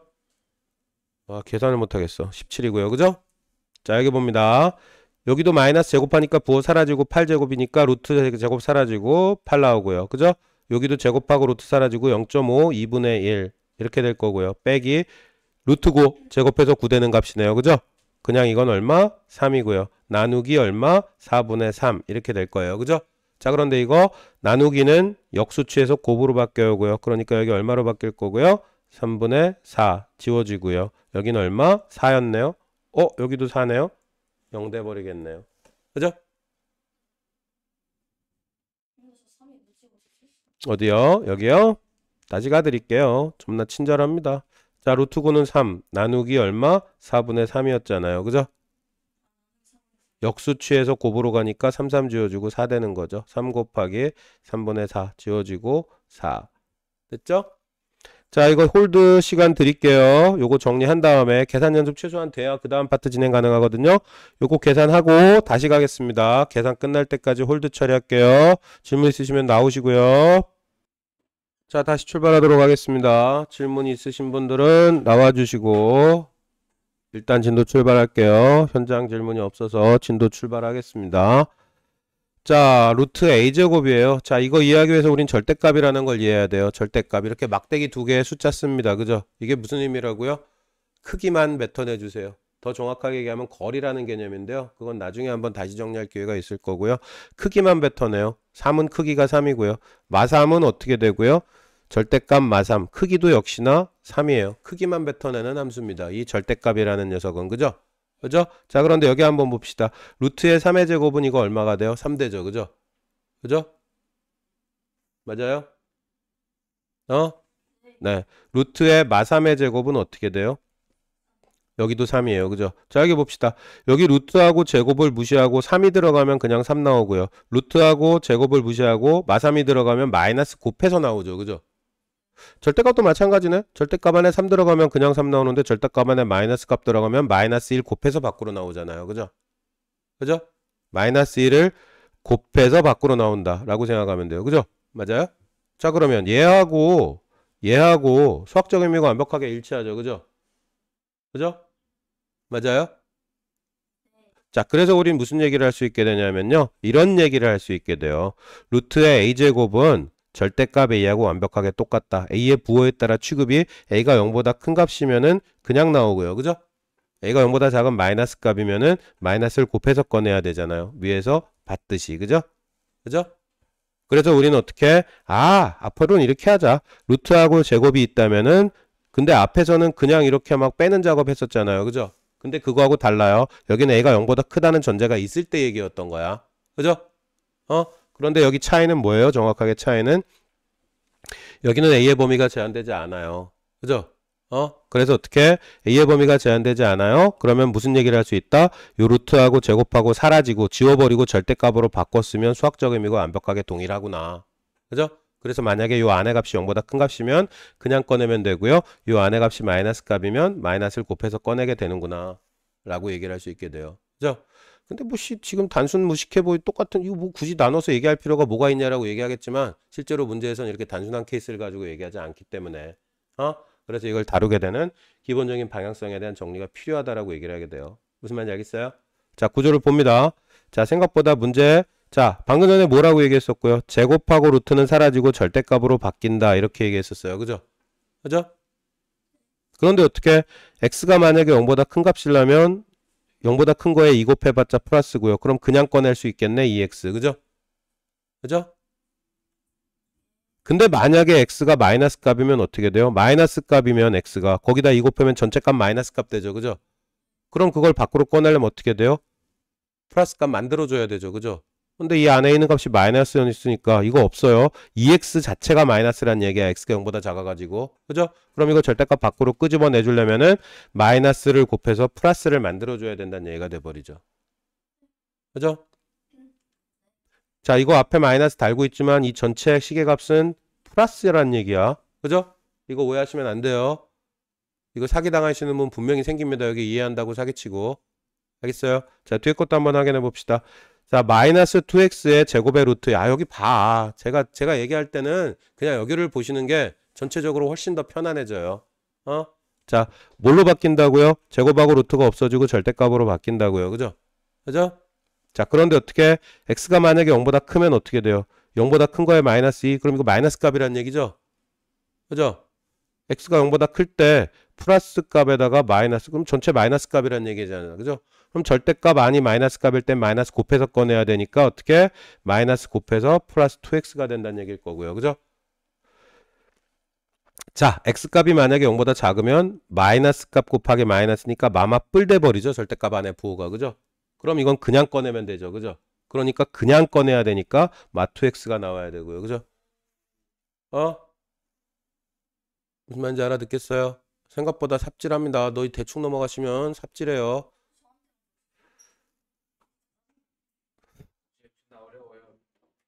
아, 계산을 못하겠어. 17이고요. 그죠? 자, 여기 봅니다. 여기도 마이너스 제곱하니까 부호 사라지고 8제곱이니까 루트 제곱 사라지고 8 나오고요. 그죠? 여기도 제곱하고 루트 사라지고 0.5 2분의 1 이렇게 될 거고요. 빼기 루트 9 제곱해서 9 되는 값이네요. 그죠? 그냥 이건 얼마? 3이고요. 나누기 얼마? 4분의 3 이렇게 될 거예요. 그죠? 자, 그런데 이거 나누기는 역수치에서 곱으로 바뀌어오고요. 그러니까 여기 얼마로 바뀔 거고요? 3분의 4 지워지고요. 여기는 얼마? 4였네요. 여기도 4네요. 0 돼버리겠네요. 그죠? 어디요? 여기요? 다시 가드릴게요. 존나 친절합니다. 자, 루트 9는 3 나누기 얼마? 4분의 3이었잖아요. 그죠? 역수치에서 곱으로 가니까 3, 3 지워지고 4 되는 거죠. 3 곱하기 3분의 4 지워지고 4. 됐죠? 자, 이거 홀드 시간 드릴게요. 요거 정리한 다음에 계산 연습 최소한 돼야 그 다음 파트 진행 가능하거든요. 요거 계산하고 다시 가겠습니다. 계산 끝날 때까지 홀드 처리할게요. 질문 있으시면 나오시고요. 자, 다시 출발하도록 하겠습니다. 질문 있으신 분들은 나와주시고 일단 진도 출발할게요. 현장 질문이 없어서 진도 출발하겠습니다. 자, 루트 a제곱이에요. 자, 이거 이해하기 위해서 우린 절대값이라는 걸 이해해야 돼요. 절대값. 이렇게 막대기 두 개의 숫자 씁니다. 그죠? 이게 무슨 의미라고요? 크기만 뱉어내 주세요. 더 정확하게 얘기하면 거리라는 개념인데요. 그건 나중에 한번 다시 정리할 기회가 있을 거고요. 크기만 뱉어내요. 3은 크기가 3이고요. 마3은 어떻게 되고요? 절대값 마3. 크기도 역시나 3이에요. 크기만 뱉어내는 함수입니다. 이 절대값이라는 녀석은. 그죠? 그죠? 자, 그런데 여기 한번 봅시다. 루트의 3의 제곱은 이거 얼마가 돼요? 3대죠. 그죠? 그죠? 맞아요? 네. 루트의 마3의 제곱은 어떻게 돼요? 여기도 3이에요. 그죠? 자, 여기 봅시다. 여기 루트하고 제곱을 무시하고 3이 들어가면 그냥 3 나오고요. 루트하고 제곱을 무시하고 마3이 들어가면 마이너스 곱해서 나오죠. 그죠? 절대값도 마찬가지네. 절대값 안에 3 들어가면 그냥 3 나오는데 절대값 안에 마이너스 값 들어가면 마이너스 1 곱해서 밖으로 나오잖아요. 그죠? 그죠? 마이너스 1을 곱해서 밖으로 나온다 라고 생각하면 돼요. 그죠? 맞아요? 자, 그러면 얘하고 수학적 의미가 완벽하게 일치하죠. 그죠? 그죠? 맞아요? 자, 그래서 우린 무슨 얘기를 할 수 있게 되냐면요. 이런 얘기를 할 수 있게 돼요. 루트의 a제곱은 절대값 a하고 완벽하게 똑같다. a의 부호에 따라 취급이 a가 0보다 큰 값이면은 그냥 나오고요. 그죠? a가 0보다 작은 마이너스 값이면은 마이너스를 곱해서 꺼내야 되잖아요. 위에서 봤듯이. 그죠? 그죠? 그래서 우리는 어떻게? 앞으로는 이렇게 하자. 루트하고 제곱이 있다면은 근데 앞에서는 그냥 이렇게 막 빼는 작업 했었잖아요. 그죠? 근데 그거하고 달라요. 여기는 a가 0보다 크다는 전제가 있을 때 얘기였던 거야. 그죠? 그런데 여기 차이는 뭐예요? 정확하게 차이는 여기는 a의 범위가 제한되지 않아요. 그죠? 그래서 어떻게? a의 범위가 제한되지 않아요? 그러면 무슨 얘기를 할 수 있다? 요 루트하고 제곱하고 사라지고 지워버리고 절대값으로 바꿨으면 수학적 의미가 완벽하게 동일하구나. 그죠? 그래서 만약에 요 안의 값이 0보다 큰 값이면 그냥 꺼내면 되고요. 요 안의 값이 마이너스 값이면 마이너스를 곱해서 꺼내게 되는구나 라고 얘기를 할 수 있게 돼요. 그죠? 근데 뭐 지금 단순 무식해 보이 똑같은 이거 뭐 굳이 나눠서 얘기할 필요가 뭐가 있냐라고 얘기하겠지만 실제로 문제에서는 이렇게 단순한 케이스를 가지고 얘기하지 않기 때문에 그래서 이걸 다루게 되는 기본적인 방향성에 대한 정리가 필요하다라고 얘기를 하게 돼요. 무슨 말인지 알겠어요? 자, 구조를 봅니다. 자, 생각보다 문제. 자, 방금 전에 뭐라고 얘기했었고요? 제곱하고 루트는 사라지고 절대값으로 바뀐다. 이렇게 얘기했었어요. 그죠? 그죠? 그런데 어떻게 x가 만약에 0보다 큰 값이라면 0보다 큰 거에 2 곱해봤자 플러스고요. 그럼 그냥 꺼낼 수 있겠네. 2x. 그죠? 그죠? 근데 만약에 x가 마이너스 값이면 어떻게 돼요? 마이너스 값이면 x가 거기다 2 곱하면 전체 값 마이너스 값 되죠. 그죠? 그럼 그걸 밖으로 꺼내려면 어떻게 돼요? 플러스 값 만들어줘야 되죠. 그죠? 근데 이 안에 있는 값이 마이너스는 있으니까 이거 없어요. 2x 자체가 마이너스란 얘기야. x가 0보다 작아가지고. 그죠? 그럼 이거 절대값 밖으로 끄집어내주려면은 마이너스를 곱해서 플러스를 만들어줘야 된다는 얘기가 돼버리죠. 그죠? 자, 이거 앞에 마이너스 달고 있지만 이 전체 시계값은 플러스란 얘기야. 그죠? 이거 오해하시면 안 돼요. 이거 사기당하시는 분 분명히 생깁니다. 여기 이해한다고 사기치고. 알겠어요? 자, 뒤에 것도 한번 확인해 봅시다. 자, 마이너스 2x의 제곱의 루트. 아, 여기 봐. 제가 얘기할 때는 그냥 여기를 보시는 게 전체적으로 훨씬 더 편안해져요. 자, 뭘로 바뀐다고요? 제곱하고 루트가 없어지고 절대값으로 바뀐다고요. 그죠? 그죠? 자, 그런데 어떻게 x가 만약에 0보다 크면 어떻게 돼요? 0보다 큰 거에 마이너스 2. 그럼 이거 마이너스 값이란 얘기죠? 그죠? x가 0보다 클 때 플러스 값에다가 마이너스, 그럼 전체 마이너스 값이란 얘기잖아요. 그죠? 그럼 절대값 아니 마이너스 값일 땐 마이너스 곱해서 꺼내야 되니까 어떻게 마이너스 곱해서 플러스 2x가 된다는 얘기일 거고요. 그죠? 자, x값이 만약에 0보다 작으면 마이너스 값 곱하기 마이너스니까 마마 뿔 돼버리죠. 절대값 안에 부호가. 그죠? 그럼 이건 그냥 꺼내면 되죠. 그죠? 그러니까 그냥 꺼내야 되니까 마 2x가 나와야 되고요. 그죠? 무슨 말인지 알아듣겠어요? 생각보다 삽질합니다. 너희 대충 넘어가시면 삽질해요.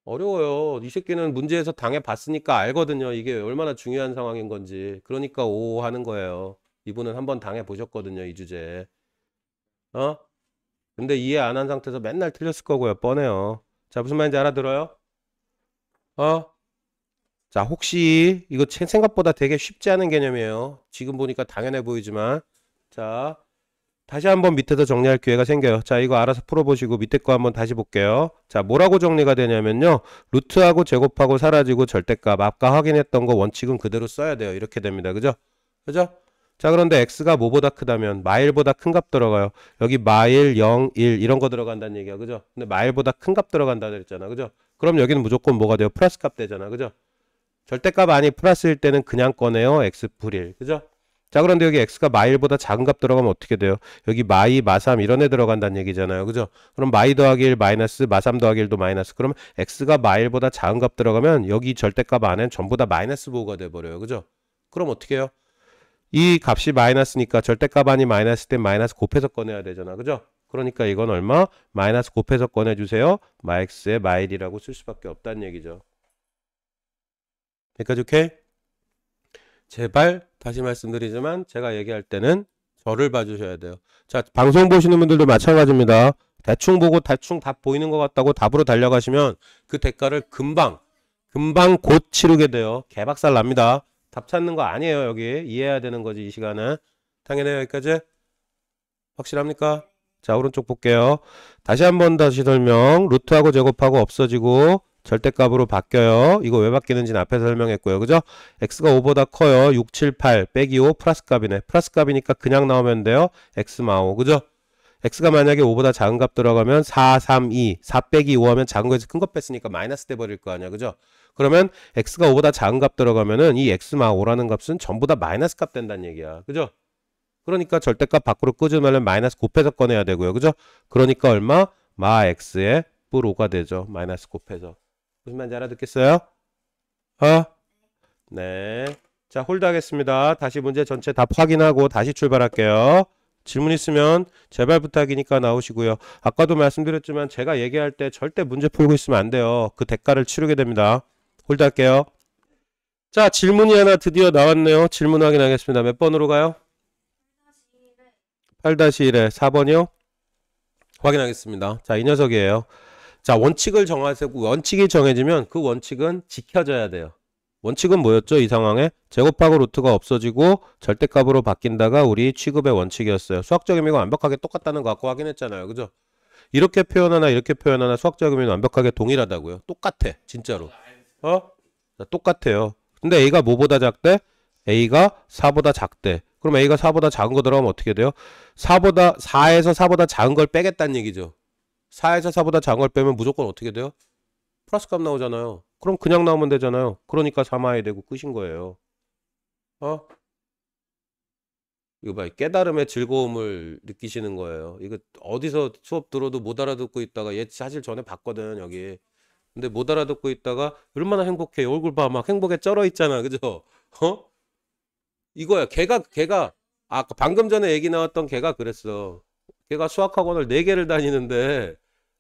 어려워요. 이 새끼는 문제에서 당해봤으니까 알거든요. 이게 얼마나 중요한 상황인 건지. 그러니까 오 하는 거예요. 이분은 한번 당해보셨거든요. 이 주제. 어? 근데 이해 안 한 상태에서 맨날 틀렸을 거고요. 뻔해요. 자, 무슨 말인지 알아들어요? 어? 자, 혹시 이거 생각보다 되게 쉽지 않은 개념이에요. 지금 보니까 당연해 보이지만. 자, 다시 한번 밑에서 정리할 기회가 생겨요. 자, 이거 알아서 풀어보시고 밑에 거 한번 다시 볼게요. 자, 뭐라고 정리가 되냐면요. 루트하고 제곱하고 사라지고 절대값. 아까 확인했던 거 원칙은 그대로 써야 돼요. 이렇게 됩니다. 그죠? 그죠? 자, 그런데 x가 뭐보다 크다면 마일보다 큰 값 들어가요. 여기 마일, 0, 1 이런 거 들어간다는 얘기야. 그죠? 근데 마일보다 큰 값 들어간다 그랬잖아. 그죠? 그럼 여기는 무조건 뭐가 돼요? 플러스 값 되잖아. 그죠? 절대값 아니 플러스일 때는 그냥 꺼내요. x 풀1. 그죠? 자, 그런데 여기 x가 마일보다 작은 값 들어가면 어떻게 돼요? 여기 마이, 마3 이런 애 들어간다는 얘기잖아요. 그죠? 그럼 마이 더하기 1 마이너스, 마3 더하기 1도 마이너스. 그럼 x가 마일보다 작은 값 들어가면 여기 절대값 안엔 전부 다 마이너스 부호가 돼버려요. 그죠? 그럼 어떻게 해요? 이 값이 마이너스니까 절대값 아니 마이너스 때 마이너스 곱해서 꺼내야 되잖아. 그죠? 그러니까 이건 얼마? 마이너스 곱해서 꺼내주세요. 마 x의 마일이라고 쓸 수밖에 없다는 얘기죠. 여기까지 오케이? 제발 다시 말씀드리지만 제가 얘기할 때는 저를 봐주셔야 돼요. 자, 방송 보시는 분들도 마찬가지입니다. 대충 보고 대충 답 보이는 것 같다고 답으로 달려가시면 그 대가를 금방 곧 치르게 돼요. 개박살 납니다. 답 찾는 거 아니에요. 여기 이해해야 되는 거지. 이 시간은 당연해요. 여기까지 확실합니까? 자, 오른쪽 볼게요. 다시 한번 다시 설명. 루트하고 제곱하고 없어지고 절대값으로 바뀌어요. 이거 왜 바뀌는지는 앞에서 설명했고요. 그죠? x가 5보다 커요. 6, 7, 8 빼기 5 플러스 값이네. 플러스 값이니까 그냥 나오면 돼요. x 마 5. 그죠? x가 만약에 5보다 작은 값 들어가면 4, 3, 2 4 빼기 5 하면 작은 거에서 큰 거 뺐으니까 마이너스 돼 버릴 거 아니야. 그죠? 그러면 x가 5보다 작은 값 들어가면은 이 x 마 5라는 값은 전부 다 마이너스 값 된다는 얘기야. 그죠? 그러니까 절대값 밖으로 끄집으면 마이너스 곱해서 꺼내야 되고요. 그죠? 그러니까 얼마? 마 x의 뿔 5가 되죠. 마이너스 곱해서. 무슨 말인지 알아듣겠어요? 네. 자, 홀드 하겠습니다. 다시 문제 전체 답 확인하고 다시 출발할게요. 질문 있으면 제발 부탁이니까 나오시고요. 아까도 말씀드렸지만 제가 얘기할 때 절대 문제 풀고 있으면 안 돼요. 그 대가를 치르게 됩니다. 홀드 할게요. 자, 질문이 하나 드디어 나왔네요. 질문 확인하겠습니다. 몇 번으로 가요? 8-1에 4번이요? 확인하겠습니다. 자, 이 녀석이에요. 자, 원칙을 정하세요. 원칙이 정해지면 그 원칙은 지켜져야 돼요. 원칙은 뭐였죠? 이 상황에 제곱하고 루트가 없어지고 절대값으로 바뀐다가 우리 취급의 원칙이었어요. 수학적 의미가 완벽하게 똑같다는 거 갖고 확인했잖아요. 그죠? 이렇게 표현하나 이렇게 표현하나 수학적 의미는 완벽하게 동일하다고요. 똑같아. 진짜로. 자, 똑같아요. 근데 A가 뭐보다 작대? A가 4보다 작대. 그럼 A가 4보다 작은 거 들어가면 어떻게 돼요? 4에서 4보다 작은 걸 빼겠다는 얘기죠. 4에서 4보다 작은 걸 빼면 무조건 어떻게 돼요? 플러스 값 나오잖아요. 그럼 그냥 나오면 되잖아요. 그러니까 3i 되고 끝인 거예요. 이거 봐. 깨달음의 즐거움을 느끼시는 거예요. 이거 어디서 수업 들어도 못 알아듣고 있다가 얘 사실 전에 봤거든, 여기. 근데 못 알아듣고 있다가 얼마나 행복해. 얼굴 봐. 막 행복에 쩔어 있잖아. 그죠? 이거야. 걔가 아까 방금 전에 얘기 나왔던 걔가 그랬어. 걔가 수학학원을 4개를 다니는데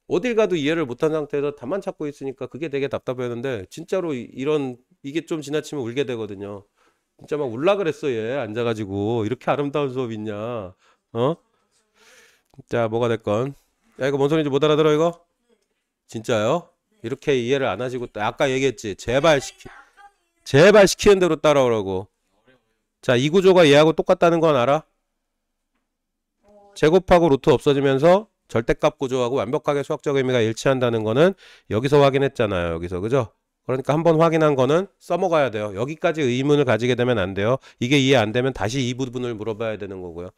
어딜 가도 이해를 못한 상태에서 답만 찾고 있으니까 그게 되게 답답했는데 진짜로 이게 좀 지나치면 울게 되거든요. 진짜 막 울라 그랬어 얘 앉아가지고 이렇게 아름다운 수업 있냐. 자, 뭐가 됐건. 야, 이거 뭔 소리인지 못 알아들어 이거? 진짜요? 이렇게 이해를 안 하시고 아까 얘기했지. 제발 시키는 대로 따라오라고. 자, 이 구조가 얘하고 똑같다는 건 알아? 제곱하고 루트 없어지면서 절대값 구조하고 완벽하게 수학적 의미가 일치한다는 거는 여기서 확인했잖아요. 여기서. 그죠? 그러니까 한번 확인한 거는 써먹어야 돼요. 여기까지 의문을 가지게 되면 안 돼요. 이게 이해 안 되면 다시 이 부분을 물어봐야 되는 거고요.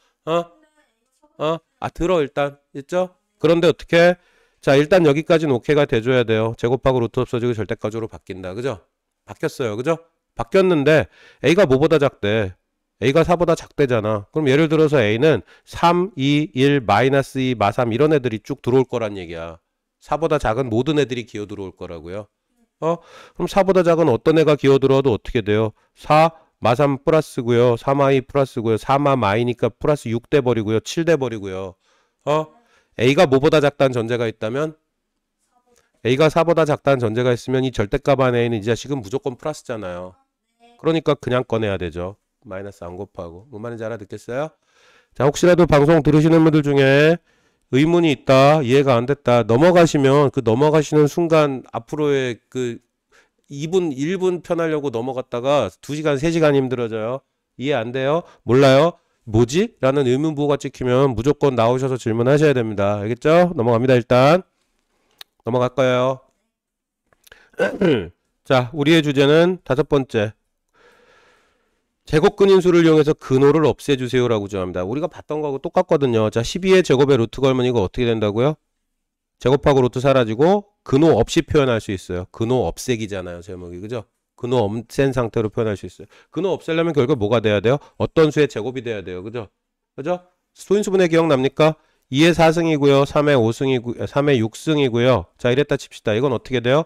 들어 일단. 있죠? 그런데 어떻게? 자, 일단 여기까지는 오케이가 돼줘야 돼요. 제곱하고 루트 없어지고 절대값으로 바뀐다. 그죠? 바뀌었어요. 그죠? 바뀌었는데 A가 뭐보다 작대? A가 4보다 작대잖아. 그럼 예를 들어서 A는 3, 2, 1, 마이너스 2, 마3 이런 애들이 쭉 들어올 거란 얘기야. 4보다 작은 모든 애들이 기어 들어올 거라고요. 그럼 4보다 작은 어떤 애가 기어 들어와도 어떻게 돼요? 4, 마3 플러스고요. 3i 플러스고요. 4마 마이니까 플러스 6 돼버리고요. 7 돼버리고요. A가 뭐보다 작다는 전제가 있다면 A가 4보다 작다는 전제가 있으면 이 절대값 안에 있는 이 자식은 무조건 플러스잖아요. 그러니까 그냥 꺼내야 되죠. 마이너스 안 곱하고. 뭔 말인지 알아듣겠어요? 자, 혹시라도 방송 들으시는 분들 중에 의문이 있다, 이해가 안 됐다, 넘어가시면 그 넘어가시는 순간 앞으로의 그 2분, 1분 편하려고 넘어갔다가 2시간, 3시간 힘들어져요. 이해 안 돼요? 몰라요? 뭐지? 라는 의문부호가 찍히면 무조건 나오셔서 질문하셔야 됩니다. 알겠죠? 넘어갑니다. 일단 넘어갈 거예요. 자, 우리의 주제는 5번째. 제곱 근인수를 이용해서 근호를 없애주세요 라고 주합니다. 우리가 봤던 거하고 똑같거든요. 자, 12의 제곱에 루트 걸면 이거 어떻게 된다고요? 제곱하고 루트 사라지고 근호 없이 표현할 수 있어요. 근호 없애기잖아요. 제목이. 그죠? 근호 없앤 상태로 표현할 수 있어요. 근호 없애려면 결국 뭐가 돼야 돼요? 어떤 수의 제곱이 돼야 돼요. 그죠? 그죠? 소인수분해 기억납니까? 2의 4승이고요. 3의 5승이고요. 3의 6승이고요. 자, 이랬다 칩시다. 이건 어떻게 돼요?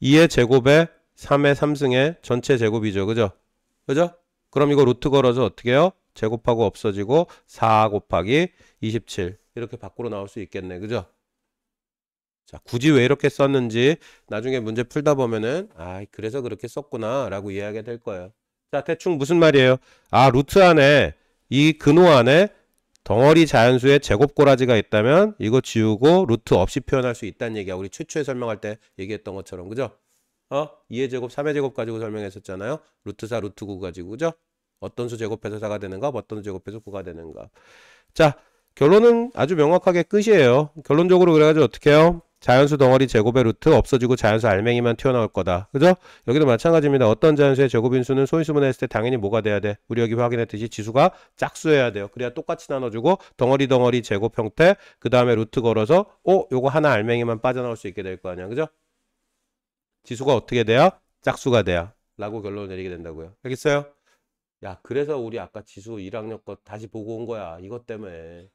2의 제곱에 3의 3승의 전체 제곱이죠. 그죠? 그죠? 그럼 이거 루트 걸어서 어떻게 해요? 제곱하고 없어지고 4 곱하기 27 이렇게 밖으로 나올 수 있겠네. 그죠? 자, 굳이 왜 이렇게 썼는지 나중에 문제 풀다 보면은 그래서 그렇게 썼구나 라고 이해하게 될 거예요. 자, 대충 무슨 말이에요? 루트 안에 이 근호 안에 덩어리 자연수의 제곱 꼬라지가 있다면 이거 지우고 루트 없이 표현할 수 있다는 얘기야. 우리 최초에 설명할 때 얘기했던 것처럼. 그죠? 2의 제곱, 3의 제곱 가지고 설명했었잖아요. 루트 4, 루트 9 가지고. 그죠? 어떤 수 제곱해서 4가 되는가? 어떤 수 제곱해서 9가 되는가? 자, 결론은 아주 명확하게 끝이에요. 결론적으로 그래가지고 어떻게 해요? 자연수 덩어리 제곱의 루트 없어지고 자연수 알맹이만 튀어나올 거다. 그죠? 여기도 마찬가지입니다. 어떤 자연수의 제곱인수는 소인수분해 했을 때 당연히 뭐가 돼야 돼? 우리 여기 확인했듯이 지수가 짝수여야 돼요. 그래야 똑같이 나눠주고 덩어리 제곱 형태 그 다음에 루트 걸어서 요거 하나 알맹이만 빠져나올 수 있게 될 거 아니야. 그죠? 지수가 어떻게 돼야? 짝수가 돼야 라고 결론을 내리게 된다고요. 알겠어요? 야, 그래서 우리 아까 지수 1학년 거 다시 보고 온 거야. 이것 때문에.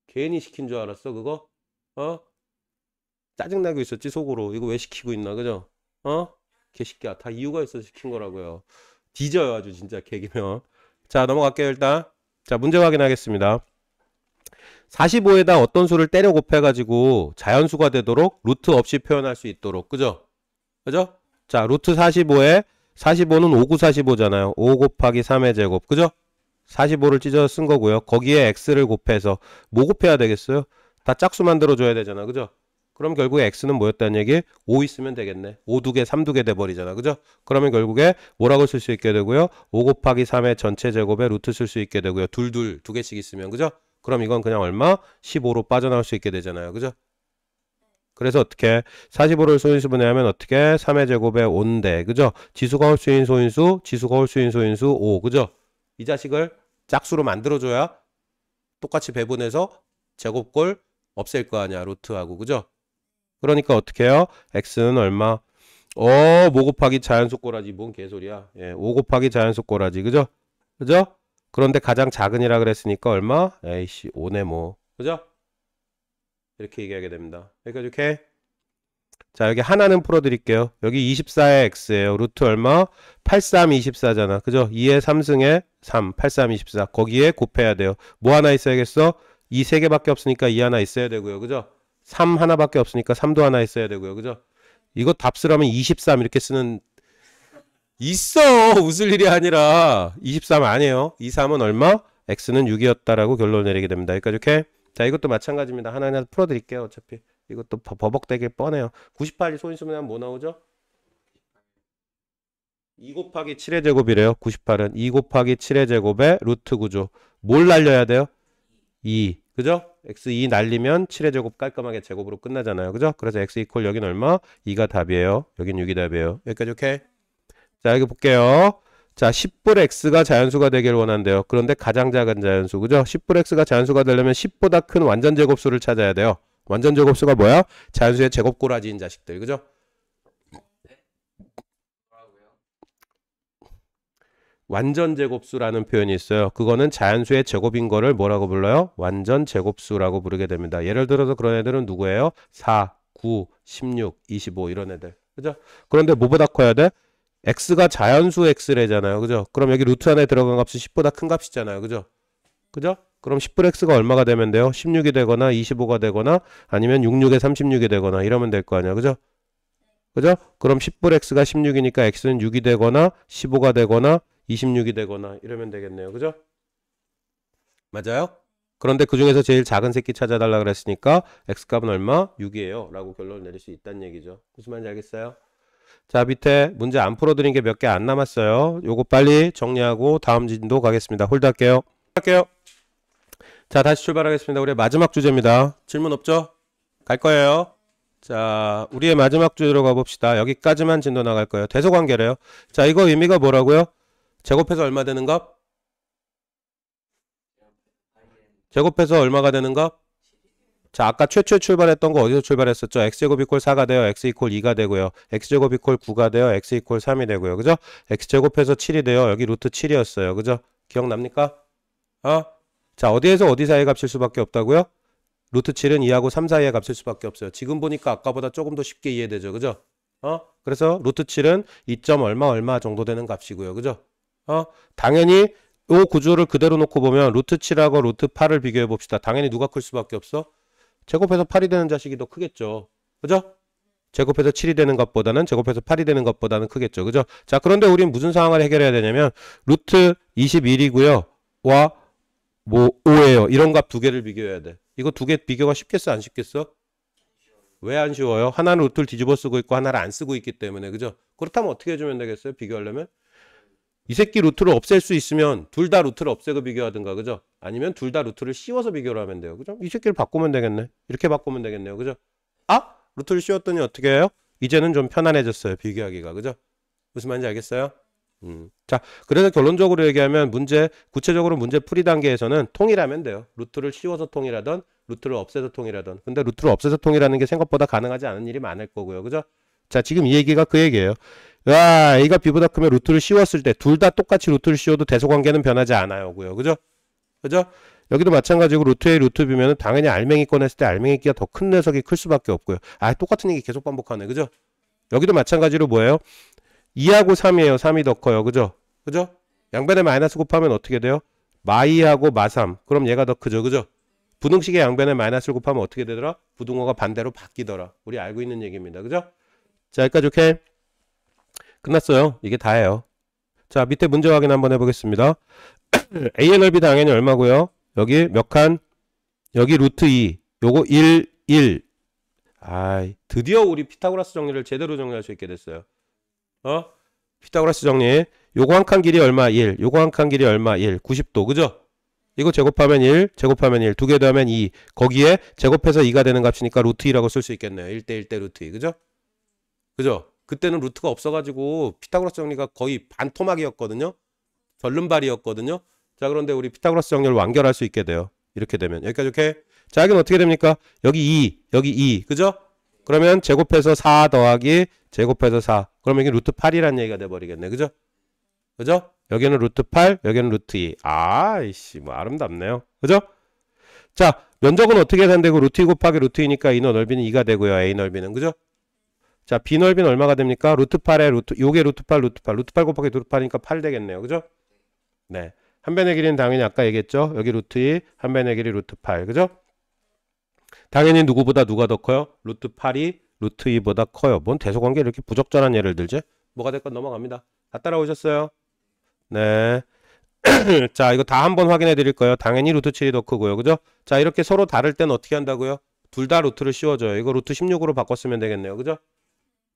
괜히 시킨 줄 알았어, 그거? 짜증나고 있었지, 속으로. 이거 왜 시키고 있나, 그죠? 개새끼야. 다 이유가 있어서 시킨 거라고요. 뒤져요, 아주 진짜, 개기면. 자, 넘어갈게요, 일단. 자, 문제 확인하겠습니다. 45에다 어떤 수를 때려 곱해가지고 자연수가 되도록 루트 없이 표현할 수 있도록. 그죠? 그죠? 자, 루트 45에 45는 5, 9, 45잖아요. 5 곱하기 3의 제곱. 그죠? 45를 찢어서 쓴 거고요. 거기에 x를 곱해서 뭐 곱해야 되겠어요? 다 짝수 만들어줘야 되잖아. 그죠? 그럼 결국에 x는 뭐였다는 얘기? 5 있으면 되겠네. 5 2개, 3 2개 돼버리잖아. 그죠? 그러면 결국에 뭐라고 쓸 수 있게 되고요? 5 곱하기 3의 전체 제곱에 루트 쓸 수 있게 되고요. 두 개씩 있으면. 그죠? 그럼 이건 그냥 얼마? 15로 빠져나올 수 있게 되잖아요. 그죠? 그래서 어떻게 45를 소인수 분해하면 어떻게 3의 제곱에 5인데 그죠? 지수가 홀수인 소인수, 지수가 홀수인 소인수 5 그죠? 이 자식을 짝수로 만들어줘야 똑같이 배분해서 제곱꼴 없앨 거 아니야 루트하고 그죠? 그러니까 어떻게 해요? x는 얼마? 뭐 곱하기 자연수 꼬라지 뭔 개소리야. 예, 5 곱하기 자연수 꼬라지 그죠? 그죠? 그런데 가장 작은이라 그랬으니까 얼마? 에이씨 5네 뭐 그죠? 이렇게 얘기하게 됩니다. 여기까지 오케이? 자 여기 하나는 풀어드릴게요. 여기 24의 x예요. 루트 얼마? 83, 24잖아. 그죠? 2의 3승에 3, 83, 24 거기에 곱해야 돼요. 뭐 하나 있어야겠어? 2 3개밖에 없으니까 2 하나 있어야 되고요. 그죠? 3 하나밖에 없으니까 3도 하나 있어야 되고요. 그죠? 이거 답 쓰려면 23 이렇게 쓰는 있어. 웃을 일이 아니라 23 아니에요. 23은 얼마? x는 6이었다라고 결론을 내리게 됩니다. 여기까지 오케이? 자 이것도 마찬가지입니다. 하나하나 풀어드릴게요. 어차피 이것도 버벅대게 뻔해요. 98이 소인수분해 하면 뭐 나오죠? 2 곱하기 7의 제곱이래요. 98은 2 곱하기 7의 제곱에 루트 9죠. 뭘 날려야 돼요? 2 그죠? x 2 날리면 7의 제곱 깔끔하게 제곱으로 끝나잖아요. 그죠? 그래서 x 이퀄 여긴 얼마? 2가 답이에요. 여긴 6이 답이에요. 여기까지 오케이? 자 여기 볼게요. 자 10불 x가 자연수가 되길 원한대요. 그런데 가장 작은 자연수 그죠? 10불 x가 자연수가 되려면 10보다 큰 완전 제곱수를 찾아야 돼요. 완전 제곱수가 뭐야? 자연수의 제곱꼬라지인 자식들 그죠? 완전 제곱수라는 표현이 있어요. 그거는 자연수의 제곱인 거를 뭐라고 불러요? 완전 제곱수라고 부르게 됩니다. 예를 들어서 그런 애들은 누구예요? 4, 9, 16, 25 이런 애들 그죠? 그런데 뭐보다 커야 돼? x가 자연수 x래잖아요. 그죠? 그럼 여기 루트 안에 들어간 값이 10보다 큰 값이잖아요. 그죠? 그죠? 그럼 10불 x가 얼마가 되면 돼요? 16이 되거나 25가 되거나 아니면 66에 36이 되거나 이러면 될 거 아니야. 그죠? 그죠? 그럼 10불 x가 16이니까 x는 6이 되거나 15가 되거나 26이 되거나 이러면 되겠네요. 그죠? 맞아요? 그런데 그 중에서 제일 작은 새끼 찾아달라 그랬으니까 x값은 얼마? 6이에요. 라고 결론을 내릴 수 있다는 얘기죠. 무슨 말인지 알겠어요? 자 밑에 문제 안 풀어드린 게 몇 개 안 남았어요. 요거 빨리 정리하고 다음 진도 가겠습니다. 홀드할게요. 자 다시 출발하겠습니다. 우리의 마지막 주제입니다. 질문 없죠? 갈 거예요. 자 우리의 마지막 주제로 가봅시다. 여기까지만 진도 나갈 거예요. 대소관계래요. 자 이거 의미가 뭐라고요? 제곱해서 얼마 되는 값? 제곱해서 얼마가 되는 값? 자 아까 최초에 출발했던 거 어디서 출발했었죠? x제곱 이퀄 4가 돼요. x 이퀄 2가 되고요. x제곱 이퀄 9가 돼요. x 이퀄 3이 되고요. 그죠? x제곱해서 7이 돼요. 여기 루트 7이었어요. 그죠? 기억납니까? 자 어디에서 어디 사이의 값일 수밖에 없다고요? 루트 7은 2하고 3 사이의 값일 수밖에 없어요. 지금 보니까 아까보다 조금 더 쉽게 이해되죠. 그죠? 그래서 루트 7은 2. 얼마 얼마 정도 되는 값이고요. 그죠? 당연히 이 구조를 그대로 놓고 보면 루트 7하고 루트 8을 비교해 봅시다. 당연히 누가 클 수밖에 없어? 제곱해서 8이 되는 자식이 더 크겠죠. 그죠? 제곱해서 7이 되는 것보다는 제곱해서 8이 되는 것보다는 크겠죠. 그죠? 자 그런데 우린 무슨 상황을 해결해야 되냐면 루트 21이고요. 와 뭐 5예요. 이런 값 두 개를 비교해야 돼. 이거 두 개 비교가 쉽겠어 안 쉽겠어? 왜 안 쉬워요? 하나는 루트를 뒤집어 쓰고 있고 하나를 안 쓰고 있기 때문에 그죠? 그렇다면 어떻게 해주면 되겠어요? 비교하려면? 이 새끼 루트를 없앨 수 있으면 둘 다 루트를 없애고 비교하든가 그죠? 아니면 둘 다 루트를 씌워서 비교를 하면 돼요. 그죠? 이 새끼를 바꾸면 되겠네. 이렇게 바꾸면 되겠네요. 그죠? 루트를 씌웠더니 어떻게 해요? 이제는 좀 편안해졌어요. 비교하기가. 그죠? 무슨 말인지 알겠어요? 자, 그래서 결론적으로 얘기하면 구체적으로 문제 풀이 단계에서는 통일하면 돼요. 루트를 씌워서 통일하던, 루트를 없애서 통일하던. 근데 루트를 없애서 통일하는 게 생각보다 가능하지 않은 일이 많을 거고요. 그죠? 자, 지금 이 얘기가 그 얘기예요. A가 B보다 크면 루트를 씌웠을 때 둘 다 똑같이 루트를 씌워도 대소관계는 변하지 않아요고요. 그죠? 그죠? 여기도 마찬가지고 루트 A, 루트 B면은 당연히 알맹이 꺼냈을 때 알맹이끼가 더 큰 녀석이 클 수밖에 없고요. 똑같은 얘기 계속 반복하네. 그죠? 여기도 마찬가지로 뭐예요? 2하고 3이에요. 3이 더 커요. 그죠? 그죠? 양변에 마이너스 곱하면 어떻게 돼요? 마2하고 마3. 그럼 얘가 더 크죠. 그죠? 부등식의 양변에 마이너스를 곱하면 어떻게 되더라? 부등호가 반대로 바뀌더라. 우리 알고 있는 얘기입니다. 그죠? 자, 여기까지 오케이? 끝났어요. 이게 다예요. 자, 밑에 문제 확인 한번 해보겠습니다. ANLB 당연히 얼마고요? 여기 몇 칸? 여기 루트 2. 요거 1, 1. 아이, 드디어 우리 피타고라스 정리를 제대로 정리할 수 있게 됐어요. 피타고라스 정리. 요거 한 칸 길이 얼마? 1. 요거 한 칸 길이 얼마? 1. 90도. 그죠? 이거 제곱하면 1, 제곱하면 1. 두 개 더하면 2. 거기에 제곱해서 2가 되는 값이니까 루트 2라고 쓸 수 있겠네요. 1대 1대 루트 2. 그죠? 그죠? 그때는 루트가 없어가지고 피타고라스 정리가 거의 반토막이었거든요. 절름발이었거든요. 자, 그런데 우리 피타고라스 정리를 완결할 수 있게 돼요. 이렇게 되면. 여기까지 오케이? 자, 여기는 어떻게 됩니까? 여기 2, 여기 2. 그죠? 그러면 제곱해서 4 더하기 제곱해서 4. 그러면 이게 루트 8이라는 얘기가 돼버리겠네. 그죠? 그죠? 여기는 루트 8, 여기는 루트 2. 아이씨, 뭐 아름답네요. 그죠? 자, 면적은 어떻게 산되고 루트 2 곱하기 루트 2니까 이 넓이는 2가 되고요. A 넓이는. 그죠? 자, B 넓이는 얼마가 됩니까? 루트 8에 요게 루트 8, 루트 8. 루트 8 곱하기 루트 8이니까 8 되겠네요. 그죠? 네. 한 변의 길이는 당연히 아까 얘기했죠? 여기 루트 2, 한 변의 길이 루트 8. 그죠? 당연히 누구보다 누가 더 커요? 루트 8이 루트 2보다 커요. 뭔 대소관계 이렇게 부적절한 예를 들지? 뭐가 될 건 넘어갑니다. 다 따라오셨어요? 네. 자, 이거 다 한번 확인해 드릴 거예요. 당연히 루트 7이 더 크고요. 그죠? 자, 이렇게 서로 다를 땐 어떻게 한다고요? 둘 다 루트를 씌워줘요. 이거 루트 16으로 바꿨으면 되겠네요. 그죠?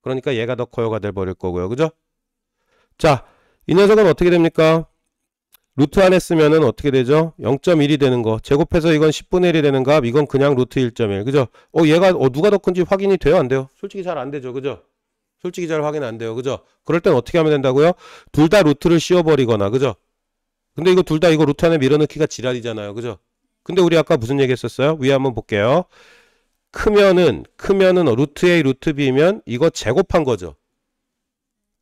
그러니까 얘가 더 커요가 돼 버릴 거고요. 그죠? 자, 이 녀석은 어떻게 됩니까? 루트 안에 쓰면은 어떻게 되죠? 0.1이 되는 거. 제곱해서 이건 10분의 1이 되는 값. 이건 그냥 루트 1.1. 그죠? 얘가 누가 더 큰지 확인이 돼요? 안 돼요? 솔직히 잘 안 되죠. 그죠? 솔직히 잘 확인 안 돼요. 그죠? 그럴 땐 어떻게 하면 된다고요? 둘 다 루트를 씌워버리거나. 그죠? 근데 이거 둘 다 이거 루트 안에 밀어넣기가 지랄이잖아요. 그죠? 근데 우리 아까 무슨 얘기 했었어요? 위에 한번 볼게요. 크면은 루트 A, 루트 B면 이거 제곱한 거죠.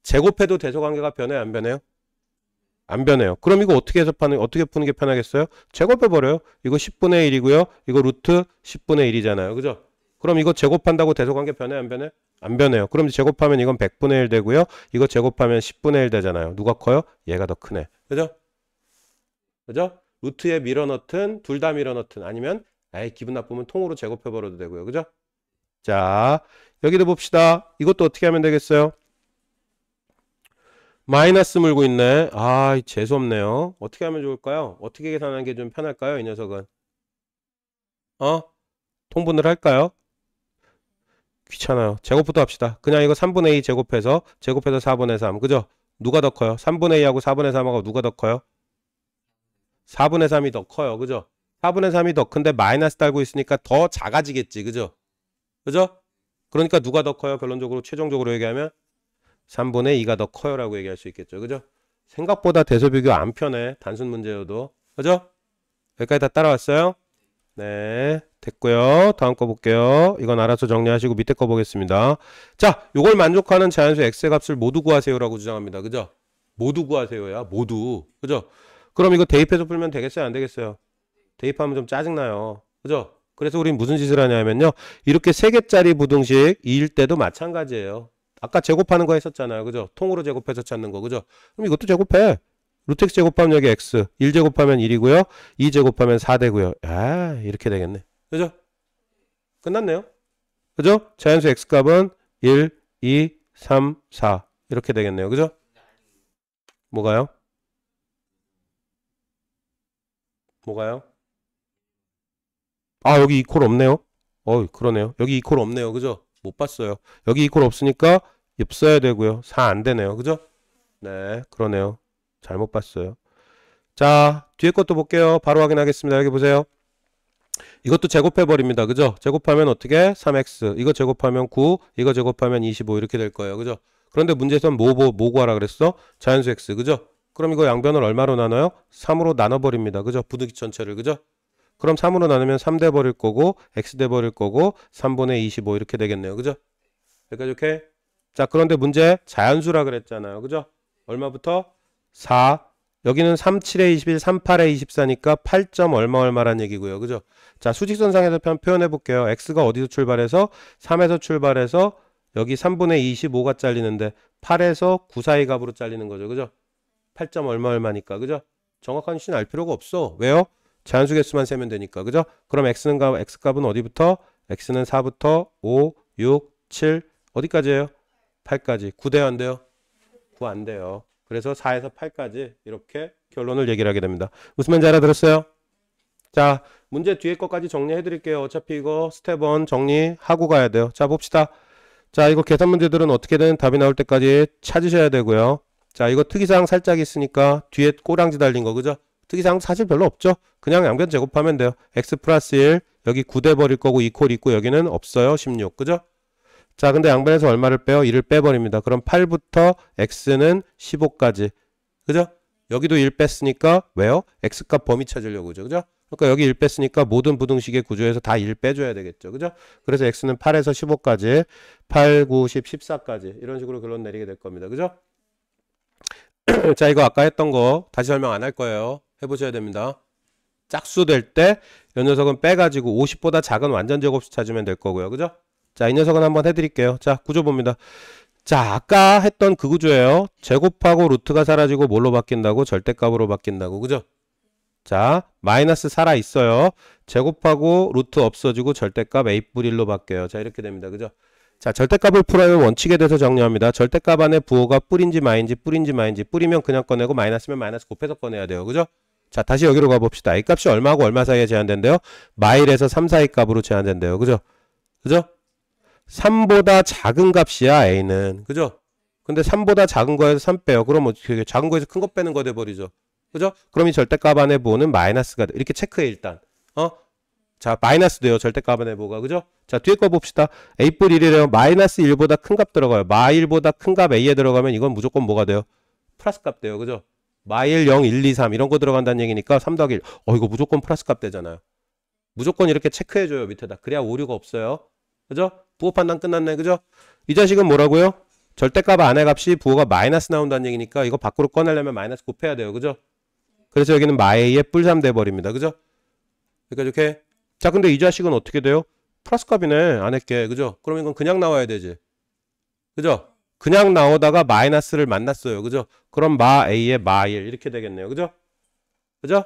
제곱해도 대소관계가 변해요? 안 변해요? 안 변해요. 그럼 이거 어떻게 푸는 게 편하겠어요? 제곱해버려요. 이거 10분의 1이고요. 이거 루트 10분의 1이잖아요. 그죠? 그럼 이거 제곱한다고 대소관계 변해요? 안 변해요? 안 변해요. 그럼 제곱하면 이건 100분의 1 되고요. 이거 제곱하면 10분의 1 되잖아요. 누가 커요? 얘가 더 크네. 그죠? 그죠? 루트에 밀어넣든 둘 다 밀어넣든 아니면 에이 기분 나쁘면 통으로 제곱해버려도 되고요. 그죠? 자, 여기도 봅시다. 이것도 어떻게 하면 되겠어요? 마이너스 물고 있네. 아, 재수없네요. 어떻게 하면 좋을까요? 어떻게 계산하는 게 좀 편할까요? 이 녀석은. 통분을 할까요? 귀찮아요. 제곱부터 합시다. 그냥 이거 3분의 2 제곱해서 4분의 3. 그죠? 누가 더 커요? 3분의 2하고 4분의 3하고 누가 더 커요? 4분의 3이 더 커요. 그죠? 4분의 3이 더 큰데 마이너스 달고 있으니까 더 작아지겠지. 그죠? 그죠? 그러니까 누가 더 커요? 결론적으로 최종적으로 얘기하면 3분의 2가 더 커요 라고 얘기할 수 있겠죠. 그죠? 생각보다 대소비교 안 편해. 단순 문제여도. 그죠? 여기까지 다 따라왔어요? 네, 됐고요. 다음 거 볼게요. 이건 알아서 정리하시고 밑에 거 보겠습니다. 자, 요걸 만족하는 자연수 x의 값을 모두 구하세요라고 주장합니다. 그죠? 모두 구하세요야. 모두. 그죠? 그럼 이거 대입해서 풀면 되겠어요? 안 되겠어요? 대입하면 좀 짜증나요. 그죠? 그래서 우린 무슨 짓을 하냐면요. 이렇게 3개짜리 부등식 2일 때도 마찬가지예요. 아까 제곱하는 거 했었잖아요. 그죠? 통으로 제곱해서 찾는 거. 그죠? 그럼 이것도 제곱해. 루트 x 제곱하면 여기 x. 1 제곱하면 1이고요. 2 제곱하면 4 되고요. 아, 이렇게 되겠네. 그죠? 끝났네요. 그죠? 자연수 x 값은 1, 2, 3, 4. 이렇게 되겠네요. 그죠? 뭐가요? 뭐가요? 아, 여기 이퀄 없네요. 그러네요. 여기 이퀄 없네요. 그죠? 못 봤어요. 여기 이퀄 없으니까 없어야 되고요. 4 안 되네요. 그죠? 네, 그러네요. 잘못 봤어요. 자, 뒤에 것도 볼게요. 바로 확인하겠습니다. 여기 보세요. 이것도 제곱해버립니다. 그죠? 제곱하면 어떻게? 3x. 이거 제곱하면 9. 이거 제곱하면 25. 이렇게 될 거예요. 그죠? 그런데 문제에서 뭐 구하라 그랬어? 자연수 x. 그죠? 그럼 이거 양변을 얼마로 나눠요? 3으로 나눠버립니다. 그죠? 부등식 전체를. 그죠? 그럼 3으로 나누면 3 돼버릴 거고 x 돼버릴 거고 3분의 25 이렇게 되겠네요. 그죠? 여기까지 오케이? 자, 그런데 문제 자연수라 그랬잖아요. 그죠? 얼마부터? 4. 여기는 37에 21, 38에 24니까 8점 얼마란 얘기고요. 그죠? 자, 수직선상에서 표현해 볼게요. x가 어디서 출발해서? 3에서 출발해서 여기 3분의 25가 잘리는데 8에서 9 사이 값으로 잘리는 거죠. 그죠? 8점 얼마니까. 그죠? 정확한 신 알 필요가 없어. 왜요? 자연수 개수만 세면 되니까. 그죠? 그럼 x값은 어디부터? x는 4부터 5, 6, 7 어디까지예요? 8까지. 9 돼요? 안 돼요? 9 안 돼요. 그래서 4에서 8까지 이렇게 결론을 얘기를 하게 됩니다. 웃으면 잘 알아들었어요? 자, 문제 뒤에 것까지 정리해 드릴게요. 어차피 이거 스텝 1 정리하고 가야 돼요. 자, 봅시다. 자, 이거 계산 문제들은 어떻게든 답이 나올 때까지 찾으셔야 되고요. 자, 이거 특이사항 살짝 있으니까 뒤에 꼬랑지 달린 거, 그죠? 특이사항 사실 별로 없죠? 그냥 양변 제곱하면 돼요. x 플러스 1, 여기 9대 버릴 거고 2콜 있고 여기는 없어요. 16, 그죠? 자, 근데 양변에서 얼마를 빼요? 1을 빼버립니다. 그럼 8부터 x는 15까지, 그죠? 여기도 1 뺐으니까 왜요? x값 범위 찾으려고, 그죠? 그러니까 여기 1 뺐으니까 모든 부등식의 구조에서 다 1 빼줘야 되겠죠, 그죠? 그래서 x는 8에서 15까지, 8, 9, 10, 14까지 이런 식으로 결론 내리게 될 겁니다, 그죠? 자, 이거 아까 했던 거 다시 설명 안 할 거예요. 해보셔야 됩니다. 짝수 될 때 이 녀석은 빼가지고 50보다 작은 완전 제곱수 찾으면 될 거고요, 그죠? 자, 이 녀석은 한번 해드릴게요. 자, 구조 봅니다. 자, 아까 했던 그 구조예요. 제곱하고 루트가 사라지고 뭘로 바뀐다고? 절대값으로 바뀐다고, 그죠? 자, 마이너스 살아있어요. 제곱하고 루트 없어지고 절대값 a+1로 바뀌어요. 자, 이렇게 됩니다, 그죠? 자, 절대값을 풀어야 원칙에 대해서 정리합니다. 절대값 안에 부호가 뿔인지 마인지, 뿔인지 마인지, 뿔이면 그냥 꺼내고 마이너스면 마이너스 곱해서 꺼내야 돼요, 그죠? 자, 다시 여기로 가봅시다. a 값이 얼마하고 얼마 사이에 제한된대요? 마일에서 3 사이 값으로 제한된대요, 그죠? 그죠? 3보다 작은 값이야, a는. 그죠? 근데 3보다 작은 거에서 3 빼요. 그럼 어떻게 작은 거에서 큰 거 빼는 거 돼버리죠. 그죠? 그럼 이 절대값 안에 부호는 마이너스가 돼. 이렇게 체크해, 일단. 자, 마이너스 돼요. 절대값 안에 부호가. 그죠? 자, 뒤에 거 봅시다. a+1이래요. 마이너스 1보다 큰 값 들어가요. 마1보다 큰 값 a에 들어가면 이건 무조건 뭐가 돼요? 플러스 값 돼요. 그죠? 마1, 0, 1, 2, 3 이런 거 들어간다는 얘기니까 3 더하기 1. 이거 무조건 플러스 값 되잖아요. 무조건 이렇게 체크해줘요. 밑에다. 그래야 오류가 없어요. 그죠? 부호 판단 끝났네. 그죠? 이 자식은 뭐라고요? 절대값 안에 값이 부호가 마이너스 나온다는 얘기니까 이거 밖으로 꺼내려면 마이너스 곱해야 돼요. 그죠? 그래서 여기는 마A에 뿔3 돼버립니다. 그죠? 그러니까 이렇게. 자, 근데 이 자식은 어떻게 돼요? 플러스 값이네. 안에 게. 그죠? 그럼 이건 그냥 나와야 되지. 그죠? 그냥 나오다가 마이너스를 만났어요. 그죠? 그럼 마A에 마1 이렇게 되겠네요. 그죠? 그죠?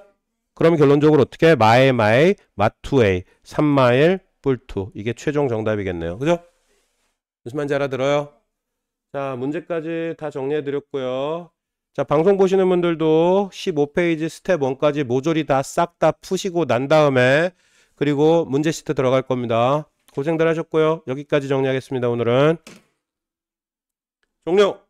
그럼 결론적으로 어떻게? 마A 마A 마2A 3마일 뿔2 이게 최종 정답이겠네요. 그죠? 무슨 말인지 알아들어요? 자, 문제까지 다 정리해 드렸고요. 자, 방송 보시는 분들도 15페이지 스텝 1까지 모조리 다 싹 다 푸시고 난 다음에 그리고 문제 시트 들어갈 겁니다. 고생들 하셨고요. 여기까지 정리하겠습니다. 오늘은 종료!